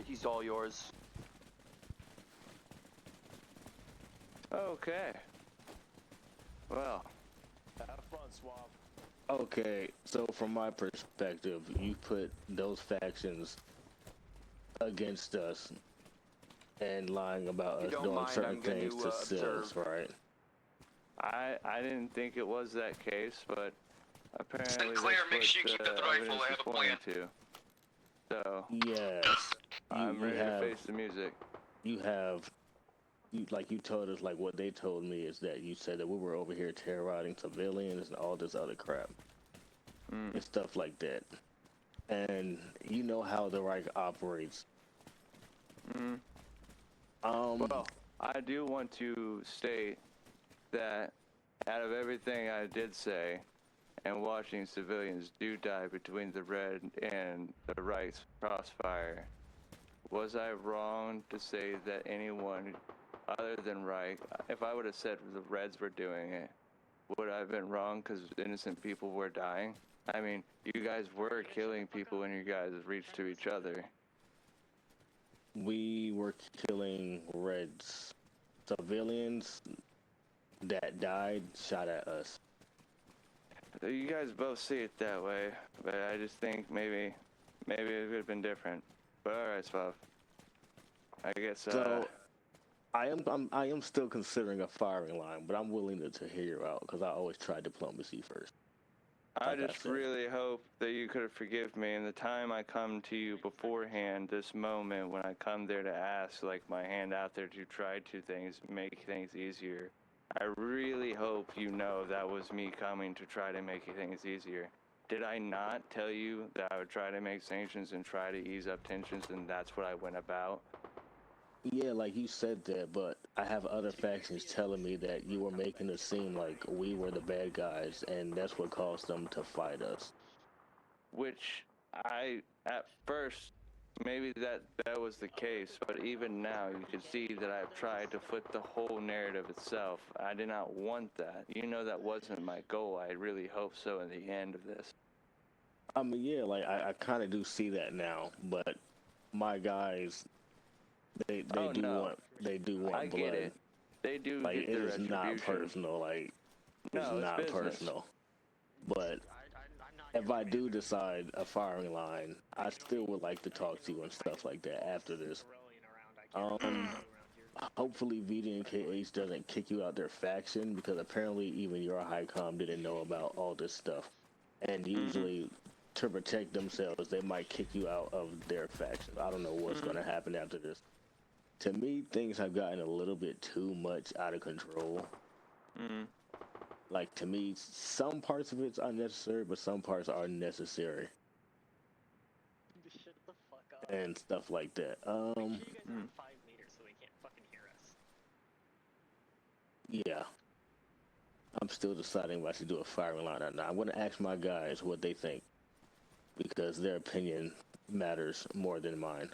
He's all yours. Okay. Well. Have fun, Swab. Okay, so from my perspective, you put those factions against us and lying about us doing certain things to us, right? I didn't think it was that case, but apparently Sinclair, make sure you keep that rifle. I have a plan. So yes, I'm ready to face the music. You told us, like what they told me is that you said that we were over here terrorizing civilians and all this other crap and stuff like that. And you know how the Reich operates. Well, I do want to state that out of everything I did say, and watching civilians do die between the Red and the Right's crossfire, was I wrong to say that anyone other than Reich, if I would have said the Reds were doing it, would I have been wrong because innocent people were dying? I mean, you guys were killing people when you guys reached to each other. We were killing Reds. Civilians that died shot at us. You guys both see it that way, but I just think maybe it could have been different. But alright, Swav. I guess, So, I am still considering a firing line, but I'm willing to hear you out because I always try diplomacy first. I just really hope that you could forgive me. And the time I come to you beforehand, this moment when I come there to ask, like my hand out there to try to make things easier, I really hope you know that was me coming to try to make things easier. Did I not tell you that I would try to make sanctions and try to ease up tensions, and that's what I went about? Yeah, like you said that, but I have other factions telling me that you were making it seem like we were the bad guys, and that's what caused them to fight us. Which at first, maybe that was the case, but even now you can see that I've tried to flip the whole narrative itself. I did not want that. You know that wasn't my goal. I really hope so in the end of this. I mean, yeah, like I kind of do see that now, but my guys, they do want I blood. get it. They do Like get it the is not retribution. personal. Like No, it's it's not business. personal. But if I do decide a firing line, I still would like to talk to you and stuff like that after this. Hopefully VDNKH doesn't kick you out their faction, because apparently even your high com didn't know about all this stuff. And usually to protect themselves, they might kick you out of their faction. I don't know what's going to happen after this. To me, things have gotten a little bit too much out of control. Like, to me, some parts of it's unnecessary, but some parts are necessary. Shut the fuck up. And stuff like that. Make sure you guys are 5 meters so they can't fucking hear us. Yeah. I'm still deciding if I should do a firing line or not. I'm going to ask my guys what they think, because their opinion matters more than mine.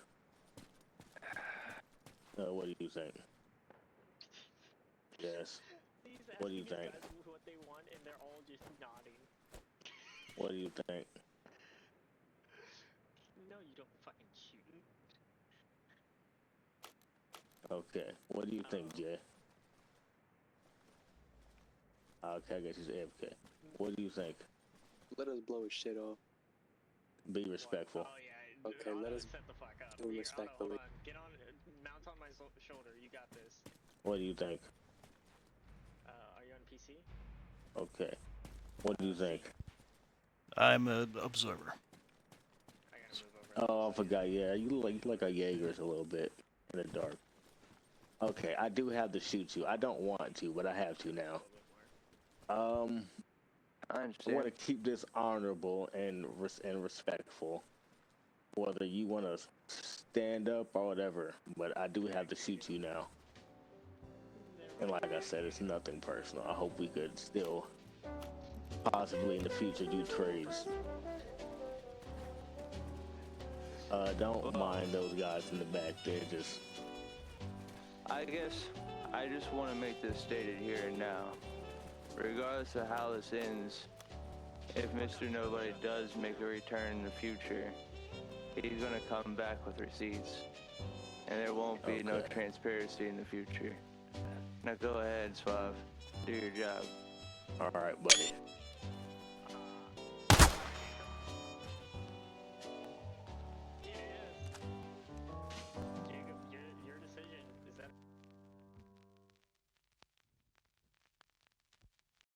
What do you think? Yes. What do you think? What they want, and they're all just nodding. What do you think? No, you don't fucking shoot. Okay. What do you think, Jay? Okay, I guess he's AFK. What do you think? Let us blow his shit off. Be respectful. Oh yeah. Okay, let us set the fuck up. do it respectfully. Hold on. Get on. Mount on my shoulder. You got this. What do you think? Are you on PC? Okay. What do you think? I'm an observer. Oh, I forgot. Yeah, you look like a Jaeger's a little bit in the dark. Okay, I do have to shoot you. I don't want to, but I have to now. I want to keep this honorable and respectful. Whether you want to stand up or whatever, but I do have to shoot you now. And like I said, it's nothing personal. I hope we could still possibly in the future do trades. Don't mind those guys in the back. They're just... I guess I just want to make this stated here and now. Regardless of how this ends, if Mr. Nobody does make a return in the future, he's going to come back with receipts. And there won't be no transparency in the future. Now go ahead, Suave. Do your job. Alright, buddy.